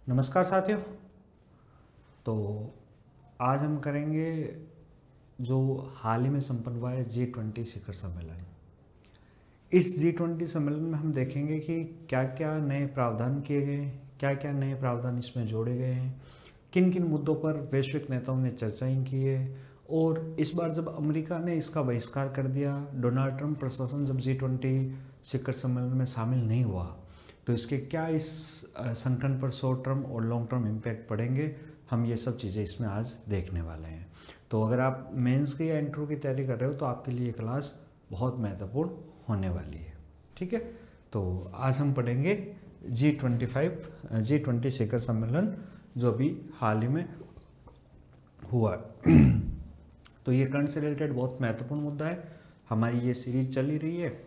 नमस्कार साथियों। तो आज हम करेंगे जो हाल ही में संपन्न हुआ है G20 शिखर सम्मेलन। इस G20 सम्मेलन में हम देखेंगे कि क्या क्या नए प्रावधान किए गए हैं, क्या क्या नए प्रावधान इसमें जोड़े गए हैं, किन किन मुद्दों पर वैश्विक नेताओं ने चर्चाएं की है। और इस बार जब अमेरिका ने इसका बहिष्कार कर दिया, डोनाल्ड ट्रंप प्रशासन जब G20 शिखर सम्मेलन में शामिल नहीं हुआ, तो इसके क्या इस संगठन पर शॉर्ट टर्म और लॉन्ग टर्म इम्पैक्ट पड़ेंगे, हम ये सब चीज़ें इसमें आज देखने वाले हैं। तो अगर आप मेंस की या इंटरव्यू की तैयारी कर रहे हो तो आपके लिए क्लास बहुत महत्वपूर्ण होने वाली है। ठीक है, तो आज हम पढ़ेंगे G20 शिखर सम्मेलन जो अभी हाल ही में हुआ। तो ये करंट से रिलेटेड बहुत महत्वपूर्ण मुद्दा है। हमारी ये सीरीज चल ही रही है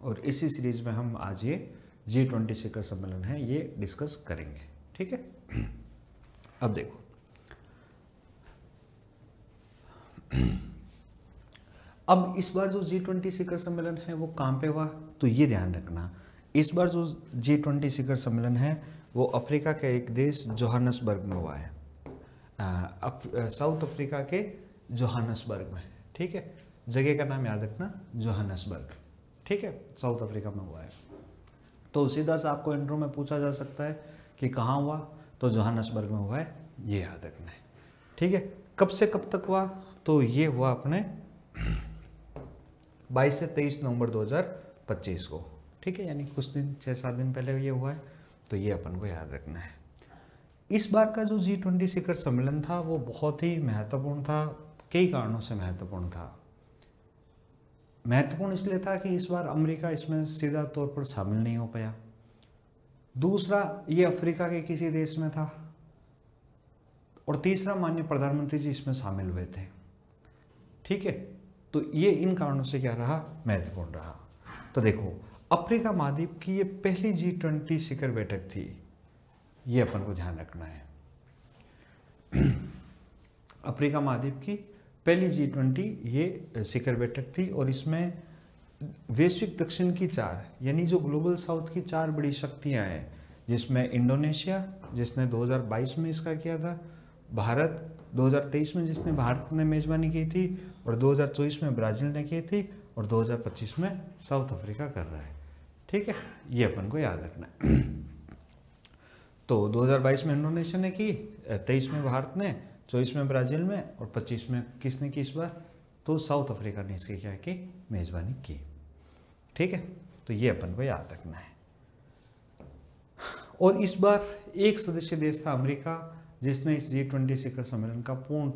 और इसी सीरीज में हम आज ये G20 शिखर सम्मेलन है ये डिस्कस करेंगे। ठीक है, अब देखो, अब इस बार जो G20 शिखर सम्मेलन है वो कहाँ पे हुआ, तो ये ध्यान रखना, इस बार जो G20 शिखर सम्मेलन है वो अफ्रीका के एक देश जोहान्सबर्ग में हुआ है। साउथ अफ्रीका के जोहान्सबर्ग में। ठीक है, जगह का नाम याद रखना, जोहान्सबर्ग। ठीक है, साउथ अफ्रीका में हुआ है। तो सीधा सा आपको इंट्रो में पूछा जा सकता है कि कहाँ हुआ, तो जोहान्सबर्ग में हुआ है, ये याद रखना है। ठीक है, कब से कब तक हुआ, तो ये हुआ अपने 22 से 23 नवंबर 2025 को। ठीक है, यानी कुछ दिन 6-7 दिन पहले ये हुआ है, तो ये अपन को याद रखना है। इस बार का जो G20 शिखर सम्मेलन था वो बहुत ही महत्वपूर्ण था, कई कारणों से महत्वपूर्ण था। महत्वपूर्ण इसलिए था कि इस बार अमेरिका इसमें सीधा तौर पर शामिल नहीं हो पाया। दूसरा, ये अफ्रीका के किसी देश में था। और तीसरा, माननीय प्रधानमंत्री जी इसमें शामिल हुए थे। ठीक है, तो ये इन कारणों से क्या रहा, महत्वपूर्ण रहा। तो देखो, अफ्रीका महाद्वीप की ये पहली G20 शिखर बैठक थी, ये अपन को ध्यान रखना है। अफ्रीका महाद्वीप की पहली G20 ये शिखर बैठक थी और इसमें वैश्विक दक्षिण की 4 यानी जो ग्लोबल साउथ की 4 बड़ी शक्तियां हैं, जिसमें इंडोनेशिया जिसने 2022 में इसका किया था, भारत 2023 में जिसने भारत ने मेजबानी की थी, और 2024 में ब्राज़ील ने की थी, और 2025 में साउथ अफ्रीका कर रहा है। ठीक है, ये अपन को याद रखना है। तो 2022 में इंडोनेशिया ने की, 23 में भारत ने, 24 में ब्राज़ील में, और 25 में किसने की इस बार, तो साउथ अफ्रीका ने इसकी क्या की, मेजबानी की। ठीक है, तो ये अपन को याद रखना है। और इस बार एक सदस्य देश था अमेरिका, जिसने इस G20 शिखर सम्मेलन का पूरी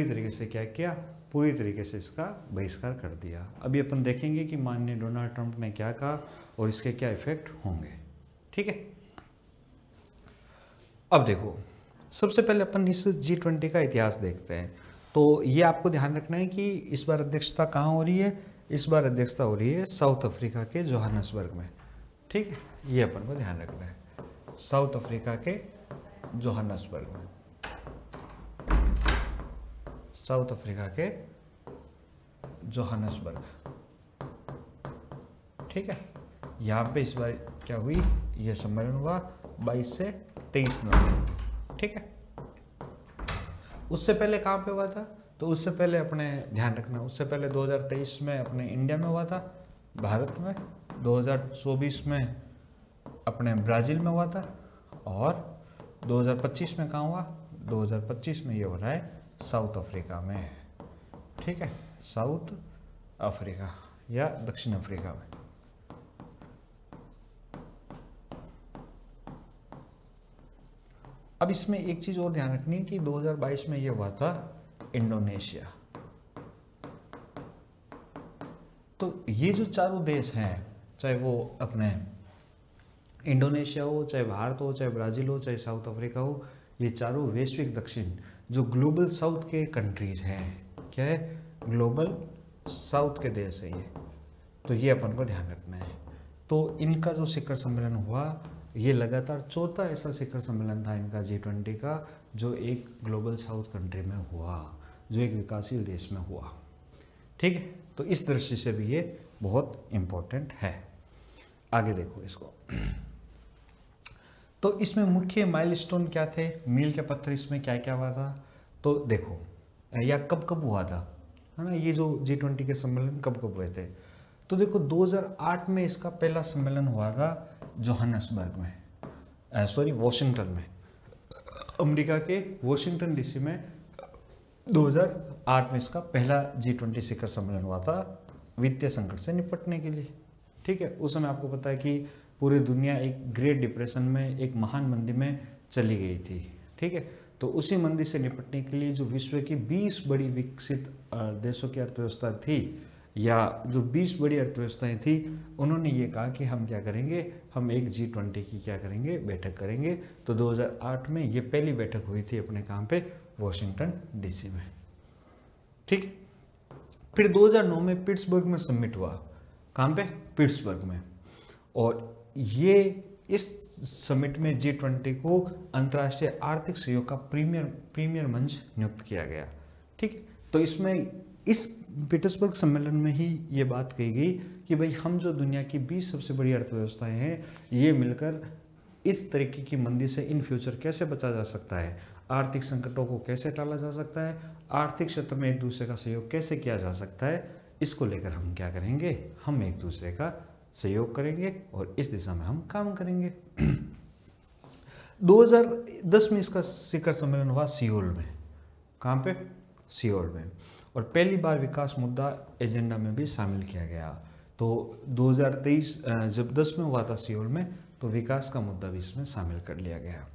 तरीके से क्या किया, पूरी तरीके से इसका बहिष्कार कर दिया। अभी अपन देखेंगे कि माननीय डोनाल्ड ट्रंप ने क्या कहा और इसके क्या इफेक्ट होंगे। ठीक है, अब देखो, सबसे पहले अपन इस G20 का इतिहास देखते हैं। तो ये आपको ध्यान रखना है कि इस बार अध्यक्षता कहाँ हो रही है, इस बार अध्यक्षता हो रही है साउथ अफ्रीका के जोहान्सबर्ग में। ठीक है, ये अपन को ध्यान रखना है, साउथ अफ्रीका के जोहान्सबर्ग में, साउथ अफ्रीका के जोहान्सबर्ग। ठीक है, यहाँ पे इस बार क्या हुई, ये सम्मेलन हुआ 22 से 23 नवंबर। ठीक है, उससे पहले कहाँ पे हुआ था, तो उससे पहले अपने ध्यान रखना, उससे पहले 2023 में अपने इंडिया में हुआ था, भारत में, 2024 में अपने ब्राज़ील में हुआ था, और 2025 में कहाँ हुआ, 2025 में ये हो रहा है साउथ अफ्रीका में। ठीक है, साउथ अफ्रीका या दक्षिण अफ्रीका में। अब इसमें एक चीज और ध्यान रखनी है कि 2022 में ये हुआ था इंडोनेशिया। तो ये जो चारों देश हैं, चाहे वो अपने इंडोनेशिया हो, चाहे भारत हो, चाहे ब्राज़ील हो, चाहे साउथ अफ्रीका हो, ये चारों वैश्विक दक्षिण जो ग्लोबल साउथ के कंट्रीज हैं, क्या है, ग्लोबल साउथ के देश है ये। तो ये अपन को ध्यान रखना है। तो इनका जो शिखर सम्मेलन हुआ, ये लगातार चौथा ऐसा शिखर सम्मेलन था इनका G20 का, जो एक ग्लोबल साउथ कंट्री में हुआ, जो एक विकासशील देश में हुआ। ठीक है, तो इस दृष्टि से भी ये बहुत इम्पोर्टेंट है। आगे देखो इसको। तो इसमें मुख्य माइलस्टोन क्या थे, मील के पत्थर इसमें क्या क्या हुआ था, तो देखो या कब कब हुआ था, है ना, ये जो G20 के सम्मेलन कब कब हुए थे, तो देखो 2008 में इसका पहला सम्मेलन हुआ था जोहान्सबर्ग में, सॉरी वॉशिंगटन में, अमेरिका के वॉशिंगटन डीसी में 2008 में इसका पहला G20 शिखर सम्मेलन हुआ था वित्तीय संकट से निपटने के लिए। ठीक है, उस समय आपको पता है कि पूरी दुनिया एक ग्रेट डिप्रेशन में, एक महान मंदी में चली गई थी। ठीक है, तो उसी मंदी से निपटने के लिए जो विश्व की 20 बड़ी विकसित देशों की अर्थव्यवस्था थी, या जो 20 बड़ी अर्थव्यवस्थाएं थी, उन्होंने ये कहा कि हम क्या करेंगे, हम एक G20 की क्या करेंगे, बैठक करेंगे। तो 2008 में ये पहली बैठक हुई थी अपने काम पे वॉशिंगटन डीसी में। ठीक, फिर 2009 में पिट्सबर्ग में समिट हुआ, कहाँ पे, पिट्सबर्ग में, और ये इस समिट में G20 को अंतर्राष्ट्रीय आर्थिक सहयोग का प्रीमियर मंच नियुक्त किया गया। ठीक है, तो इसमें इस पीटर्सबर्ग सम्मेलन में ही ये बात कही गई कि भाई हम जो दुनिया की 20 सबसे बड़ी अर्थव्यवस्थाएं हैं, ये मिलकर इस तरीके की मंदी से इन फ्यूचर कैसे बचा जा सकता है, आर्थिक संकटों को कैसे टाला जा सकता है, आर्थिक क्षेत्र में एक दूसरे का सहयोग कैसे किया जा सकता है, इसको लेकर हम क्या करेंगे, हम एक दूसरे का सहयोग करेंगे और इस दिशा में हम काम करेंगे। 2010 में इसका शिखर सम्मेलन हुआ सियोल में, कहाँ पे, सियोल में, और पहली बार विकास मुद्दा एजेंडा में भी शामिल किया गया। तो 2023 जब 10 में हुआ था सियोल में, तो विकास का मुद्दा भी इसमें शामिल कर लिया गया।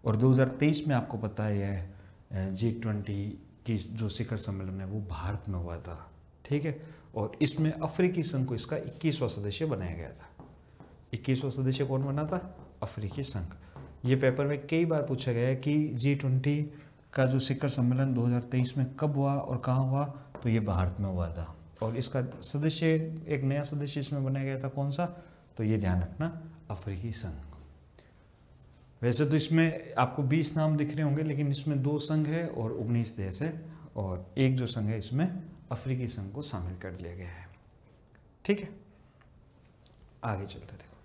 और 2023 में आपको पता है G20 की जो शिखर सम्मेलन है वो भारत में हुआ था। ठीक है, और इसमें अफ्रीकी संघ को इसका 21वां सदस्य बनाया गया था। 21वां सदस्य कौन बना था, अफ्रीकी संघ। ये पेपर में कई बार पूछा गया है कि G20 का जो शिखर सम्मेलन 2023 में कब हुआ और कहाँ हुआ, तो ये भारत में हुआ था, और इसका सदस्य, एक नया सदस्य इसमें बनाया गया था, कौन सा, तो ये ध्यान रखना, अफ्रीकी संघ। वैसे तो इसमें आपको 20 नाम दिख रहे होंगे, लेकिन इसमें 2 संघ है और 19 देश है, और एक जो संघ है इसमें अफ्रीकी संघ को शामिल कर लिया गया है। ठीक है, आगे चलते देखो।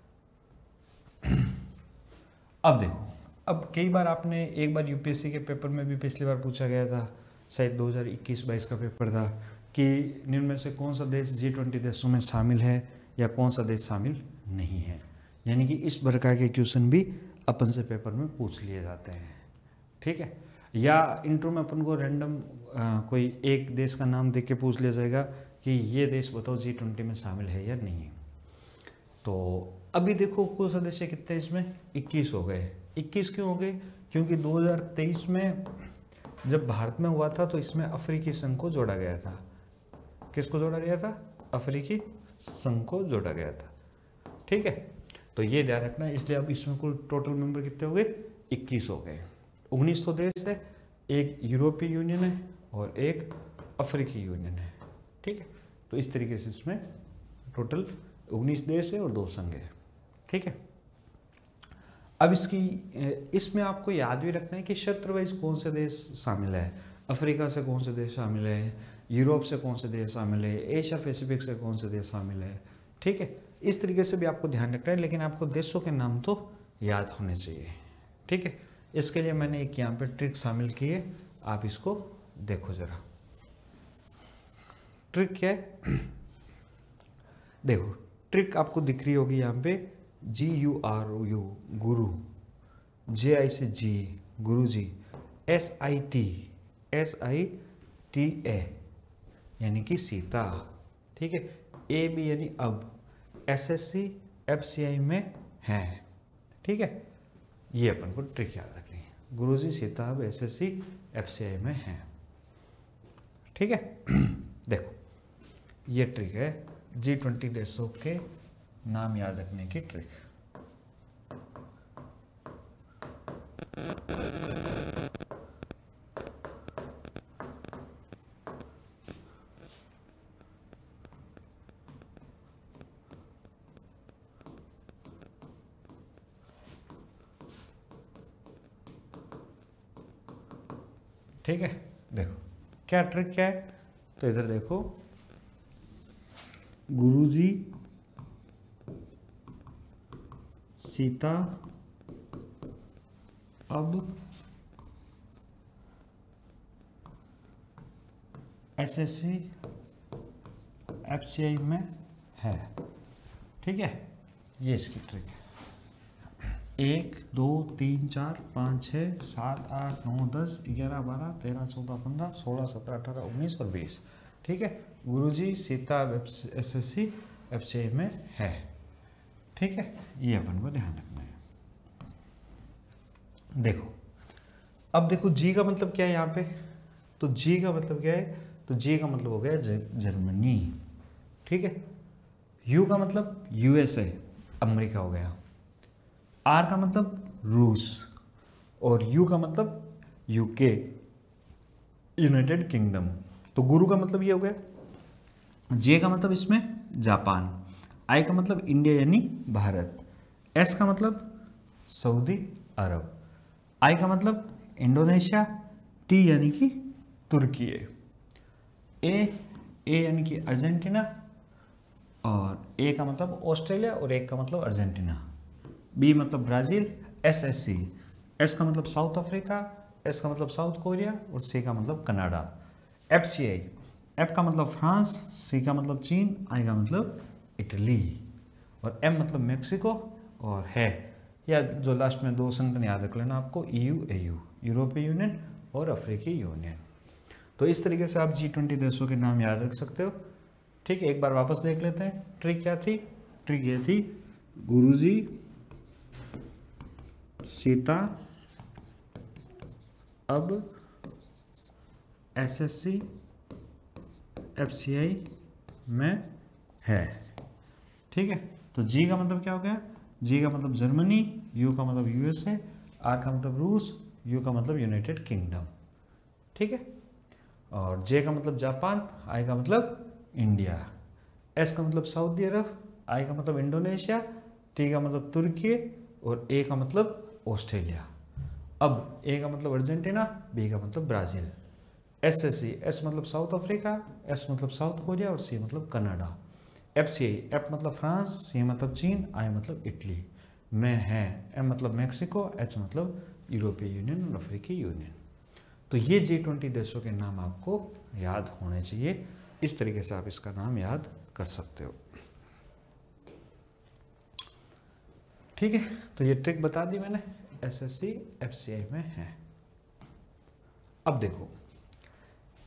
अब देखो, अब कई बार आपने, एक बार यूपीएससी के पेपर में भी पिछली बार पूछा गया था, शायद 2021-22 का पेपर था, कि निम्न में से कौन सा देश G20 देशों में शामिल है या कौन सा देश शामिल नहीं है। यानी कि इस प्रकार के क्वेश्चन भी अपन से पेपर में पूछ लिए जाते हैं। ठीक है, या इंट्रो में अपन को रैंडम कोई एक देश का नाम देख के पूछ लिया जाएगा कि ये देश बताओ G20 में शामिल है या नहीं है। तो अभी देखो कुल सदस्य कितने इसमें, 21 हो गए। 21 क्यों हो गए, क्योंकि 2023 में जब भारत में हुआ था तो इसमें अफ्रीकी संघ को जोड़ा गया था। किसको जोड़ा गया था, अफ्रीकी संघ को जोड़ा गया था। ठीक है, तो ये ध्यान रखना है। इसलिए अब इसमें कुल टोटल मेंबर कितने हो गए, 21 हो गए। 19 तो देश है, एक यूरोपीय यूनियन है और एक अफ्रीकी यूनियन है। ठीक है, तो इस तरीके से इसमें टोटल 19 देश है और 2 संघ है। ठीक है, अब इसमें आपको याद भी रखना है कि क्षेत्र वाइज कौन से देश शामिल है, अफ्रीका से कौन से देश शामिल है, यूरोप से कौन से देश शामिल है, एशिया पैसिफिक से कौन से देश शामिल है। ठीक है, इस तरीके से भी आपको ध्यान रखना है, लेकिन आपको देशों के नाम तो याद होने चाहिए। ठीक है, इसके लिए मैंने एक यहाँ पे ट्रिक शामिल की है, आप इसको देखो जरा। ट्रिक क्या है, देखो ट्रिक आपको दिख रही होगी यहाँ पे, GURU गुरु, JI से G गुरु जी, SITA यानी कि सीता। ठीक है, AB यानी अब, SSC FCI में है। ठीक है, ये अपन को ट्रिक याद रखनी है, गुरुजी सीता अब SSC FCI में है। ठीक है, देखो ये ट्रिक है G20 देशों के नाम याद रखने की ट्रिक। ठीक है, देखो क्या ट्रिक क्या है, तो इधर देखो, गुरुजी सीता अब एसएससी एफसीआई में है। ठीक है, ये इसकी ट्रिक है। 1 2 3 4 5 6 7 8 9 10 11 12 13 14 15 16 17 18 19 और 20। ठीक है, गुरुजी सीता एसएससी एफसीआई में है। ठीक है, ये अपन को ध्यान रखना है। देखो, अब देखो जी का मतलब क्या है यहाँ पे, तो जी का मतलब क्या है, तो जी का मतलब हो गया जर्मनी। ठीक है, यू का मतलब यूएसए अमेरिका हो गया, आर का मतलब रूस और यू का मतलब यूके यूनाइटेड किंगडम। तो गुरु का मतलब ये हो गया। जे का मतलब इसमें जापान, आई का मतलब इंडिया यानी भारत, एस का मतलब सऊदी अरब, आई का मतलब इंडोनेशिया, टी यानी कि तुर्की है, ए यानी कि अर्जेंटीना और ए का मतलब ऑस्ट्रेलिया और ए का मतलब अर्जेंटीना, बी मतलब ब्राज़ील, एस का मतलब साउथ अफ्रीका, एस का मतलब साउथ कोरिया और सी का मतलब कनाडा, एफसीआई, एफ का मतलब फ्रांस, सी का मतलब चीन, आई का मतलब इटली और एम मतलब मेक्सिको और है, या जो लास्ट में 2 संगठन याद रख लेना आपको, EU यूरोपीय यूनियन और अफ्रीकी यूनियन। तो इस तरीके से आप G20 देशों के नाम याद रख सकते हो। ठीक है, एक बार वापस देख लेते हैं। ट्रिक क्या थी, ट्रिक ये थी, गुरुजी सीता अब एसएससी एफसीआई में है। ठीक है, तो जी का मतलब क्या हो गया, जी का मतलब जर्मनी, यू का मतलब यूएसए, आर का मतलब रूस, यू का मतलब यूनाइटेड किंगडम। ठीक है, और जे का मतलब जापान, आई का मतलब इंडिया, एस का मतलब सऊदी अरब, आई का मतलब इंडोनेशिया, टी का मतलब तुर्की और ए का मतलब ऑस्ट्रेलिया। अब ए का मतलब अर्जेंटीना, बी का मतलब ब्राज़ील, एसएससी, एस मतलब साउथ अफ्रीका, एस मतलब साउथ कोरिया और सी मतलब कनाडा, एफसीआई, एफ मतलब फ्रांस, सी मतलब चीन, आई मतलब इटली, में है, एम मतलब मेक्सिको, एच मतलब यूरोपीय यूनियन और अफ्रीकी यूनियन। तो ये G20 देशों के नाम आपको याद होने चाहिए। इस तरीके से आप इसका नाम याद कर सकते हो। ठीक है, तो ये ट्रिक बता दी मैंने, एसएससी एफसीआई में है। अब देखो,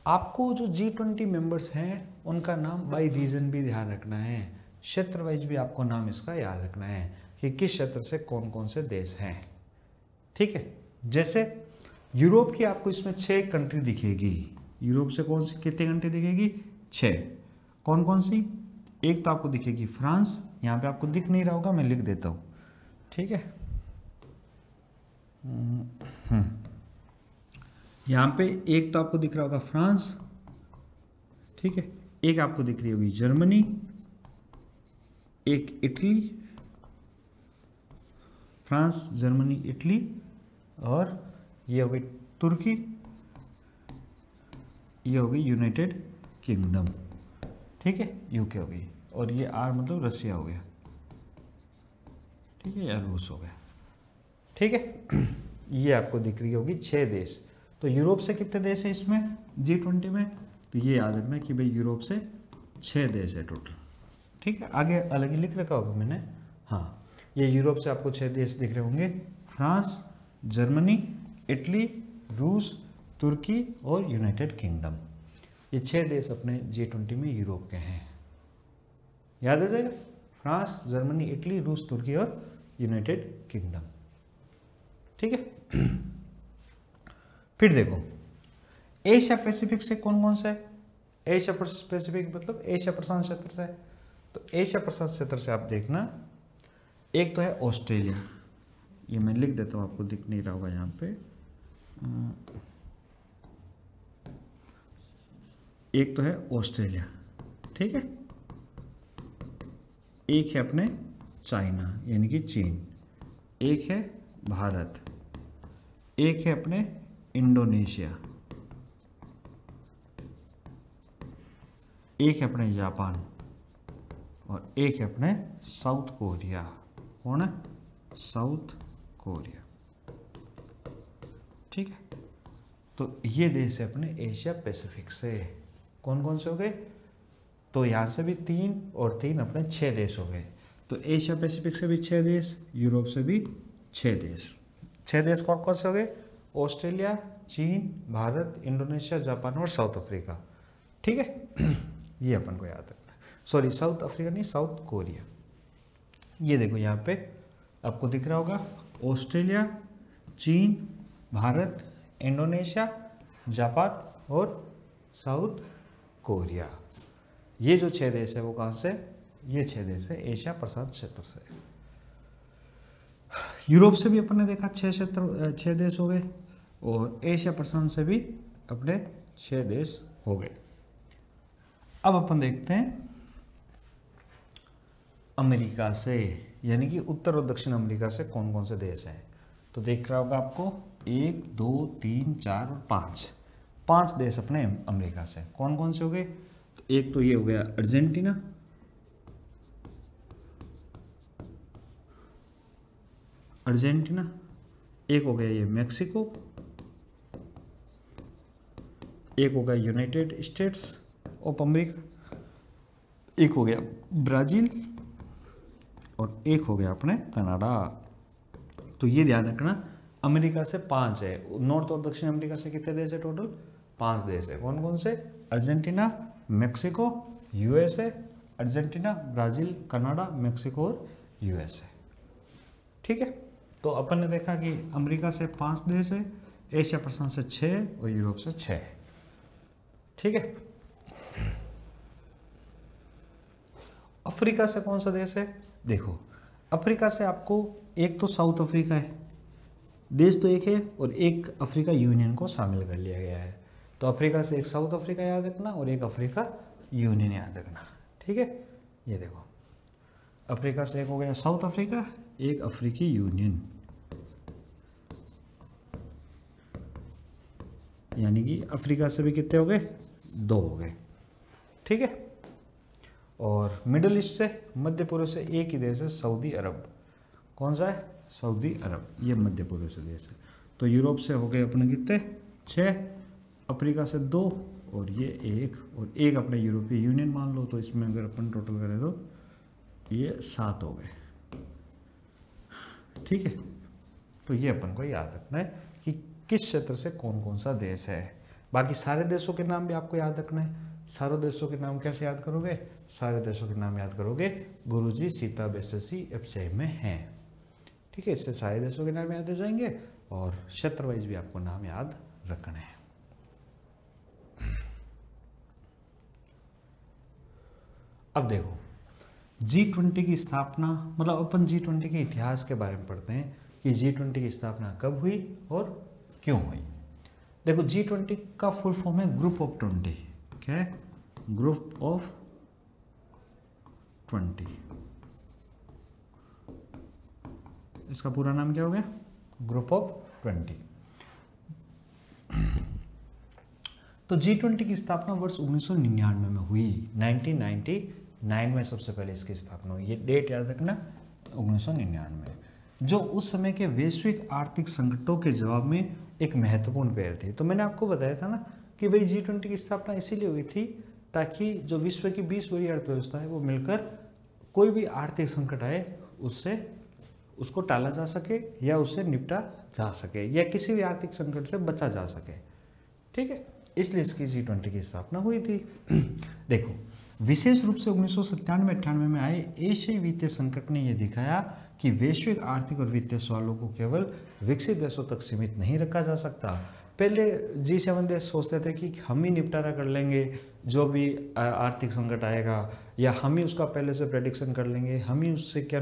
आपको जो G20 मेंबर्स हैं उनका नाम बाय रीजन भी ध्यान रखना है, क्षेत्र वाइज भी आपको नाम इसका याद रखना है कि किस क्षेत्र से कौन कौन से देश हैं। ठीक है, जैसे यूरोप की आपको इसमें 6 कंट्री दिखेगी। यूरोप से कौन सी कितनी कंट्री दिखेगी, 6। कौन कौन सी, एक तो आपको दिखेगी फ्रांस, यहाँ पे आपको दिख नहीं रहा होगा, मैं लिख देता हूँ। ठीक है, यहाँ पे एक तो आपको दिख रहा होगा फ्रांस। ठीक है, एक आपको दिख रही होगी जर्मनी, एक इटली, फ्रांस जर्मनी इटली, और ये हो गई तुर्की, ये हो गई यूनाइटेड किंगडम। ठीक है, यूके हो गई, और ये आर मतलब रसिया हो गया। ठीक है, या रूस हो गया। ठीक है, ये आपको दिख रही होगी 6 देश। तो यूरोप से कितने देश हैं इसमें G20 में, तो ये याद रखना कि भाई यूरोप से 6 देश है टोटल। ठीक है, आगे अलग ही लिख रखा होगा मैंने। हाँ, ये यूरोप से आपको 6 देश दिख रहे होंगे, फ्रांस, जर्मनी, इटली, रूस, तुर्की और यूनाइटेड किंगडम। ये 6 देश अपने G20 में यूरोप के हैं। याद आ जाएगा, फ्रांस, जर्मनी, इटली, रूस, तुर्की और यूनाइटेड किंगडम। ठीक है, फिर देखो एशिया पैसिफिक से कौन कौन सा है। एशिया पैसिफिक मतलब एशिया प्रशांत क्षेत्र से है। तो एशिया प्रशांत क्षेत्र से आप देखना, एक तो है ऑस्ट्रेलिया, ये मैं लिख देता हूँ, आपको दिख नहीं रहा होगा यहाँ पे। एक तो है ऑस्ट्रेलिया, ठीक है, एक है अपने चाइना यानी कि चीन, एक है भारत, एक है अपने इंडोनेशिया, एक है अपने जापान और एक है अपने साउथ कोरिया। कौन है? South Korea. ठीक है, तो ये देश है अपने एशिया पैसिफिक से। कौन कौन से हो गए? तो यहाँ से भी 3 और 3 अपने 6 देश हो गए। तो एशिया पैसिफिक से भी 6 देश, यूरोप से भी 6 देश। 6 देश कौन कौन से हो गए? ऑस्ट्रेलिया, चीन, भारत, इंडोनेशिया, जापान और साउथ अफ्रीका। ठीक है ये अपन को याद रखना। सॉरी, साउथ अफ्रीका नहीं, साउथ कोरिया। ये देखो यहाँ पे आपको दिख रहा होगा, ऑस्ट्रेलिया, चीन, भारत, इंडोनेशिया, जापान और साउथ कोरिया। ये जो 6 देश है वो कहाँ से? ये 6 देश है एशिया प्रशांत क्षेत्र से। यूरोप से भी अपन ने देखा 6 देश हो गए, और एशिया प्रशांत से भी अपने 6 देश हो गए। अब अपन देखते हैं अमेरिका से, यानी कि उत्तर और दक्षिण अमेरिका से कौन कौन से देश हैं। तो देख रहा होगा आपको 1, 2, 3, 4 और 5 देश अपने अमेरिका से। कौन कौन से हो गए? तो एक तो ये हो गया अर्जेंटीना, एक हो गया ये मैक्सिको, एक हो गया यूनाइटेड स्टेट्स ऑफ अमेरिका, एक हो गया ब्राज़ील और एक हो गया अपने कनाडा। तो ये ध्यान रखना, अमेरिका से 5 है। नॉर्थ और दक्षिण अमेरिका से कितने देश है? टोटल 5 देश है। कौन कौन से? Argentina, Mexico, USA, Argentina, Brazil, Canada, Mexico और यूएसए। ठीक है, तो अपन ने देखा कि अमेरिका से 5 देश है, एशिया प्रशांत से 6 और यूरोप से 6। ठीक है, अफ्रीका से कौन सा देश है? देखो, अफ्रीका से आपको एक तो साउथ अफ्रीका है, देश तो एक है, और एक अफ्रीका यूनियन को शामिल कर लिया गया है। तो अफ्रीका से एक साउथ अफ्रीका याद रखना और एक अफ्रीका यूनियन याद रखना। ठीक है, ये देखो, अफ्रीका से एक हो गया साउथ अफ्रीका, एक अफ्रीकी यूनियन, यानी कि अफ्रीका से भी कितने हो गए? 2 हो गए। ठीक है, और मिडल ईस्ट से, मध्य पूर्व से एक ही देश है, सऊदी अरब। कौन सा है? सऊदी अरब, ये मध्य पूर्व से देश है। तो यूरोप से हो गए अपने कितने? 6, अफ्रीका से 2 और ये 1, और एक अपने यूरोपीय यूनियन मान लो। तो इसमें अगर अपन टोटल करें तो ये 7 हो गए। ठीक है, तो ये अपन को याद रखना है कि किस क्षेत्र से कौन कौन सा देश है। बाकी सारे देशों के नाम भी आपको याद रखना है। सारे देशों के नाम कैसे याद करोगे? सारे देशों के नाम याद करोगे गुरुजी सीता बेससी एफसीआई में हैं। ठीक है, इससे सारे देशों के नाम याद हो जाएंगे, और क्षेत्र वाइज भी आपको नाम याद रखने हैं। अब देखो, G20 की स्थापना, मतलब अपन G20 के इतिहास के बारे में पढ़ते हैं कि G20 की स्थापना कब हुई और क्यों हुई। देखो, G20 का फुल फॉर्म है ग्रुप ऑफ 20। क्या है? Group of 20। इसका पूरा नाम क्या हो गया? Group of 20। तो G20 की स्थापना वर्ष 1999 में हुई। 1999 में सबसे पहले इसकी स्थापना हुई। ये डेट याद रखना, 1999, जो उस समय के वैश्विक आर्थिक संकटों के जवाब में एक महत्वपूर्ण पहल थी। तो मैंने आपको बताया था ना कि भाई G20 की स्थापना इसीलिए हुई थी ताकि जो विश्व की 20 बड़ी अर्थव्यवस्था है वो मिलकर कोई भी आर्थिक संकट आए उसको टाला जा सके या उससे निपटा जा सके या किसी भी आर्थिक संकट से बचा जा सके। ठीक है, इसलिए इसकी G20 की स्थापना हुई थी। देखो, विशेष रूप से 1997-98 में आए एशियाई वित्तीय संकट ने यह दिखाया कि वैश्विक आर्थिक और वित्तीय सवालों को केवल विकसित देशों तक सीमित नहीं रखा जा सकता। पहले G7 देश सोचते थे कि हम ही निपटारा कर लेंगे जो भी आर्थिक संकट आएगा, या हम ही उसका पहले से प्रेडिक्शन कर लेंगे, हम ही उससे क्या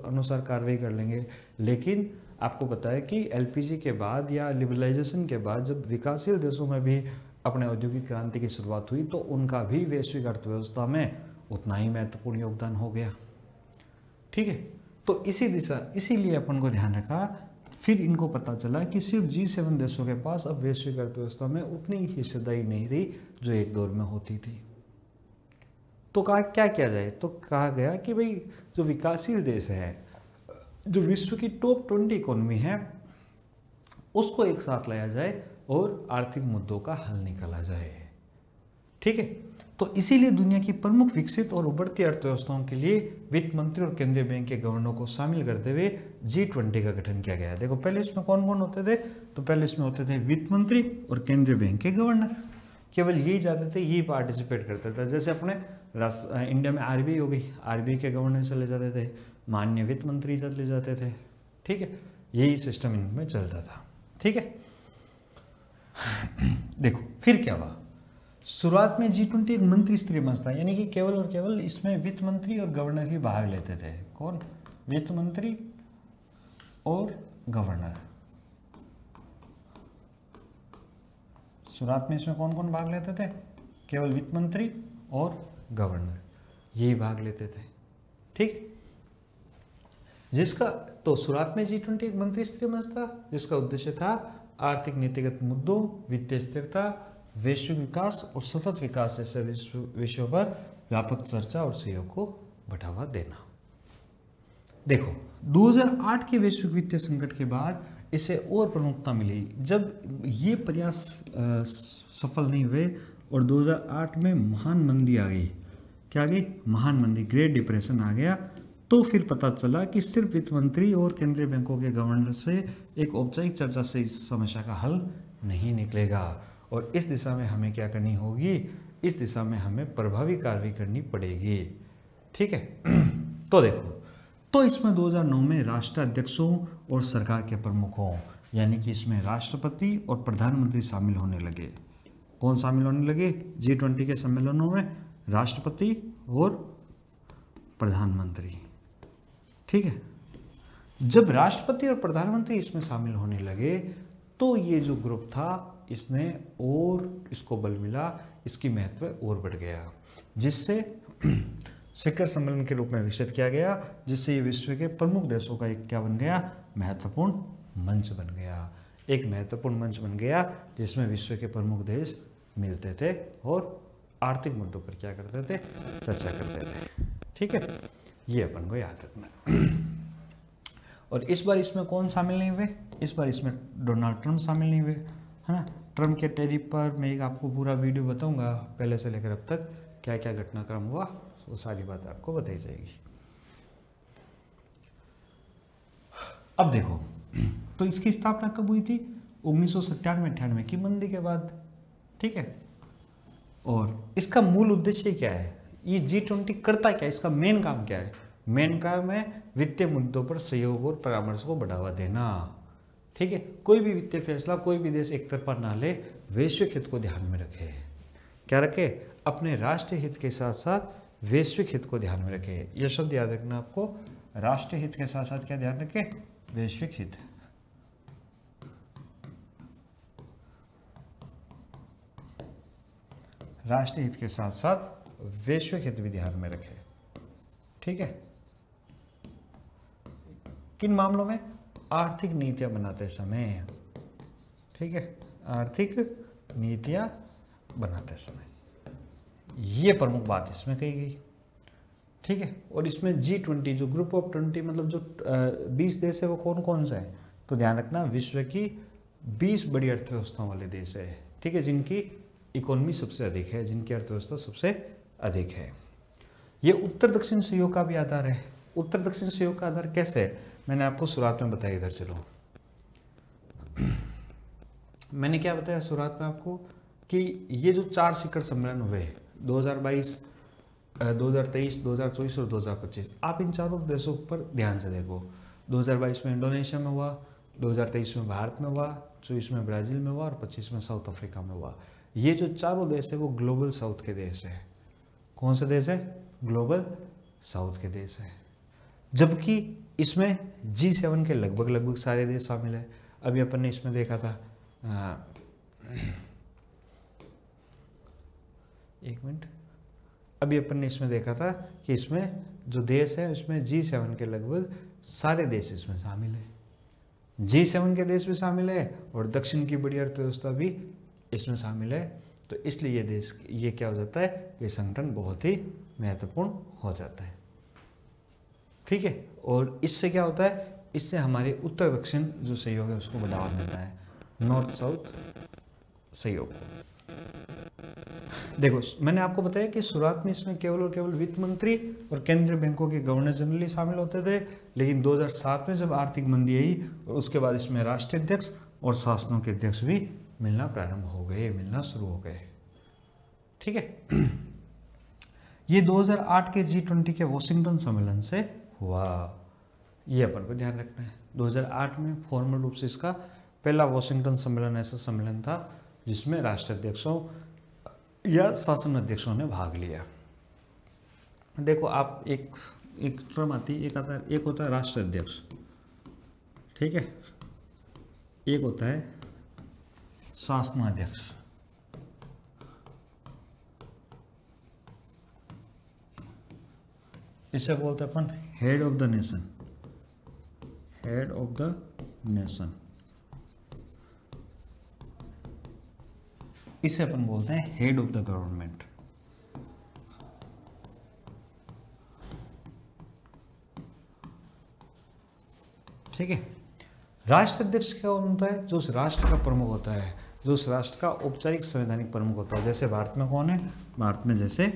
अनुसार कार्रवाई कर लेंगे। लेकिन आपको पता है कि एलपीजी के बाद या लिबरलाइजेशन के बाद जब विकासशील देशों में भी अपने औद्योगिक क्रांति की शुरुआत हुई तो उनका भी वैश्विक अर्थव्यवस्था में उतना ही महत्वपूर्ण योगदान हो गया। ठीक है, तो इसीलिए अपन को ध्यान रखा। फिर इनको पता चला कि सिर्फ G7 देशों के पास अब वैश्विक अर्थव्यवस्था में उतनी ही हिस्सेदारी नहीं रही जो एक दौर में होती थी। तो कहा क्या किया जाए? तो कहा गया कि भाई जो विकासशील देश है, जो विश्व की टॉप 20 इकोनॉमी है, उसको एक साथ लाया जाए और आर्थिक मुद्दों का हल निकाला जाए। ठीक है, तो इसीलिए दुनिया की प्रमुख विकसित और उभरती अर्थव्यवस्थाओं के लिए वित्त मंत्री और केंद्रीय बैंक के गवर्नरों को शामिल करते हुए G20 का गठन किया गया। देखो पहले इसमें कौन कौन होते थे, तो पहले इसमें होते थे वित्त मंत्री और केंद्रीय बैंक के गवर्नर, केवल यही जाते थे, यही पार्टिसिपेट करते थे। जैसे अपने इंडिया में RBI हो गई, RBI के गवर्नर चले जाते थे, माननीय वित्त मंत्री चले जाते थे। ठीक है, यही सिस्टम इनमें चलता था। ठीक है, देखो फिर क्या हुआ, शुरुआत में G20 एक मंत्री स्तरीय मंच था, यानी कि केवल और केवल इसमें वित्त मंत्री और गवर्नर ही भाग लेते थे। कौन, वित्त मंत्री और गवर्नर। शुरुआत में इसमें कौन कौन भाग लेते थे, केवल वित्त मंत्री और गवर्नर, यही भाग लेते थे। ठीक, जिसका तो शुरुआत में G20 एक मंत्री स्तरीय मंच था, जिसका उद्देश्य था आर्थिक नीतिगत मुद्दों, वित्तीय स्थिरता, वैश्विक विकास और सतत विकास जैसे विषयों पर व्यापक चर्चा और सहयोग को बढ़ावा देना। देखो 2008 के वैश्विक वित्तीय संकट के बाद इसे और प्रमुखता मिली। जब ये प्रयास सफल नहीं हुए और 2008 में महान मंदी आ गई, क्या आ गई, महान मंदी, ग्रेट डिप्रेशन आ गया, तो फिर पता चला कि सिर्फ वित्त मंत्री और केंद्रीय बैंकों के गवर्नर से एक औपचारिक चर्चा से इस समस्या का हल नहीं निकलेगा और इस दिशा में हमें क्या करनी होगी, इस दिशा में हमें प्रभावी कार्रवाई करनी पड़ेगी। ठीक है, तो देखो, तो इसमें 2009 में राष्ट्राध्यक्षों और सरकार के प्रमुखों, यानी कि इसमें राष्ट्रपति और प्रधानमंत्री शामिल होने लगे। कौन शामिल होने लगे, G20 के सम्मेलनों में राष्ट्रपति और प्रधानमंत्री। ठीक है, जब राष्ट्रपति और प्रधानमंत्री इसमें शामिल होने लगे तो ये जो ग्रुप था इसने और इसको बल मिला, इसकी महत्व और बढ़ गया, जिससे शिखर सम्मेलन के रूप में विकसित किया गया, जिससे ये विश्व के प्रमुख देशों का एक क्या बन गया, महत्वपूर्ण मंच बन गया। एक महत्वपूर्ण मंच बन गया जिसमें विश्व के प्रमुख देश मिलते थे और आर्थिक मुद्दों पर क्या करते थे, चर्चा करते थे। ठीक है, ये अपन को याद रखना। और इस बार इसमें कौन शामिल नहीं हुए, इस बार इसमें डोनाल्ड ट्रंप शामिल नहीं हुए, है ना। ट्रंप के टैरिफ पर मैं एक आपको पूरा वीडियो बताऊंगा, पहले से लेकर अब तक क्या क्या घटनाक्रम हुआ, वो सारी बात आपको बताई जाएगी। अब देखो, तो इसकी स्थापना कब हुई थी, 1997-98 की मंदी के बाद। ठीक है, और इसका मूल उद्देश्य क्या है, ये G20 करता क्या है, इसका मेन काम क्या है, मेन काम है वित्तीय मुद्दों पर सहयोग और परामर्श को बढ़ावा देना। ठीक है, कोई भी वित्तीय फैसला कोई भी देश एक तरफा ना ले, वैश्विक हित को ध्यान में रखे। क्या रखे, अपने राष्ट्रीय हित के साथ साथ वैश्विक हित को ध्यान में रखे। यह शब्द याद रखना आपको, राष्ट्रीय हित के साथ साथ क्या ध्यान रखे, वैश्विक हित। राष्ट्रीय हित के साथ साथ वैश्विक हित भी ध्यान में रखे। ठीक है, किन मामलों में, आर्थिक नीतियां बनाते समय। ठीक है, आर्थिक नीतियां बनाते समय, ये प्रमुख बात इसमें कही गई। ठीक है, और इसमें G20 जो ग्रुप ऑफ 20 मतलब जो 20 देश है वो कौन कौन से हैं, तो ध्यान रखना विश्व की 20 बड़ी अर्थव्यवस्थाओं वाले देश है। ठीक है, जिनकी इकोनॉमी सबसे अधिक है, जिनकी अर्थव्यवस्था सबसे अधिक है। ये उत्तर दक्षिण सहयोग का भी आधार है। उत्तर दक्षिण सहयोग का आधार कैसे है, मैंने आपको शुरुआत में बताया, इधर चलो। मैंने क्या बताया शुरुआत में आपको कि ये जो 4 शिखर सम्मेलन हुए 2022, 2023, 2024 और 2025, आप इन चारों देशों पर ध्यान से देखो। 2022 में इंडोनेशिया में हुआ, 2023 में भारत में हुआ, 24 में ब्राजील में हुआ और 25 में साउथ अफ्रीका में हुआ। ये जो चारों देश है वो ग्लोबल साउथ के देश है। कौन से देश है, ग्लोबल साउथ के देश है। जबकि इसमें G7 के लगभग सारे देश शामिल है। अभी अपन ने इसमें देखा था, एक मिनट, अभी अपन ने इसमें देखा था कि इसमें जो देश है उसमें G7 के लगभग सारे देश इसमें शामिल है। G7 के देश भी शामिल है और दक्षिण की बड़ी अर्थव्यवस्था भी इसमें शामिल है। तो इसलिए ये देश, ये क्या हो जाता है, ये संगठन बहुत ही महत्वपूर्ण हो जाता है। ठीक है, और इससे क्या होता है, इससे हमारे उत्तर दक्षिण जो सहयोग है उसको बढ़ावा मिलता है। नॉर्थ साउथ सहयोग। देखो मैंने आपको बताया कि शुरुआत में इसमें केवल और केवल वित्त मंत्री और केंद्रीय बैंकों के गवर्नर जनरल शामिल होते थे, लेकिन 2007 में जब आर्थिक मंदी आई और उसके बाद इसमें राष्ट्रीय अध्यक्ष और शासनों के अध्यक्ष भी मिलना प्रारंभ हो गए, मिलना शुरू हो गए। ठीक है, ये 2008 के G20 के वॉशिंगटन सम्मेलन से हुआ, ये अपन को ध्यान रखना है। 2008 में फॉर्मल रूप से इसका पहला वॉशिंगटन सम्मेलन ऐसा सम्मेलन था जिसमें राष्ट्राध्यक्षों या शासन अध्यक्षों ने भाग लिया। देखो आप एक टर्म आती है, एक होता है राष्ट्राध्यक्ष, ठीक है, एक होता है शासनाध्यक्ष। इसे बोलते हैं अपन head of the nation, head of the nation, इसे अपन बोलते हैं हेड ऑफ द गवर्नमेंट। ठीक है, राष्ट्राध्यक्ष क्या होता है? जो उस राष्ट्र का प्रमुख होता है, जो उस राष्ट्र का औपचारिक संवैधानिक प्रमुख होता है। जैसे भारत में कौन है? भारत में जैसे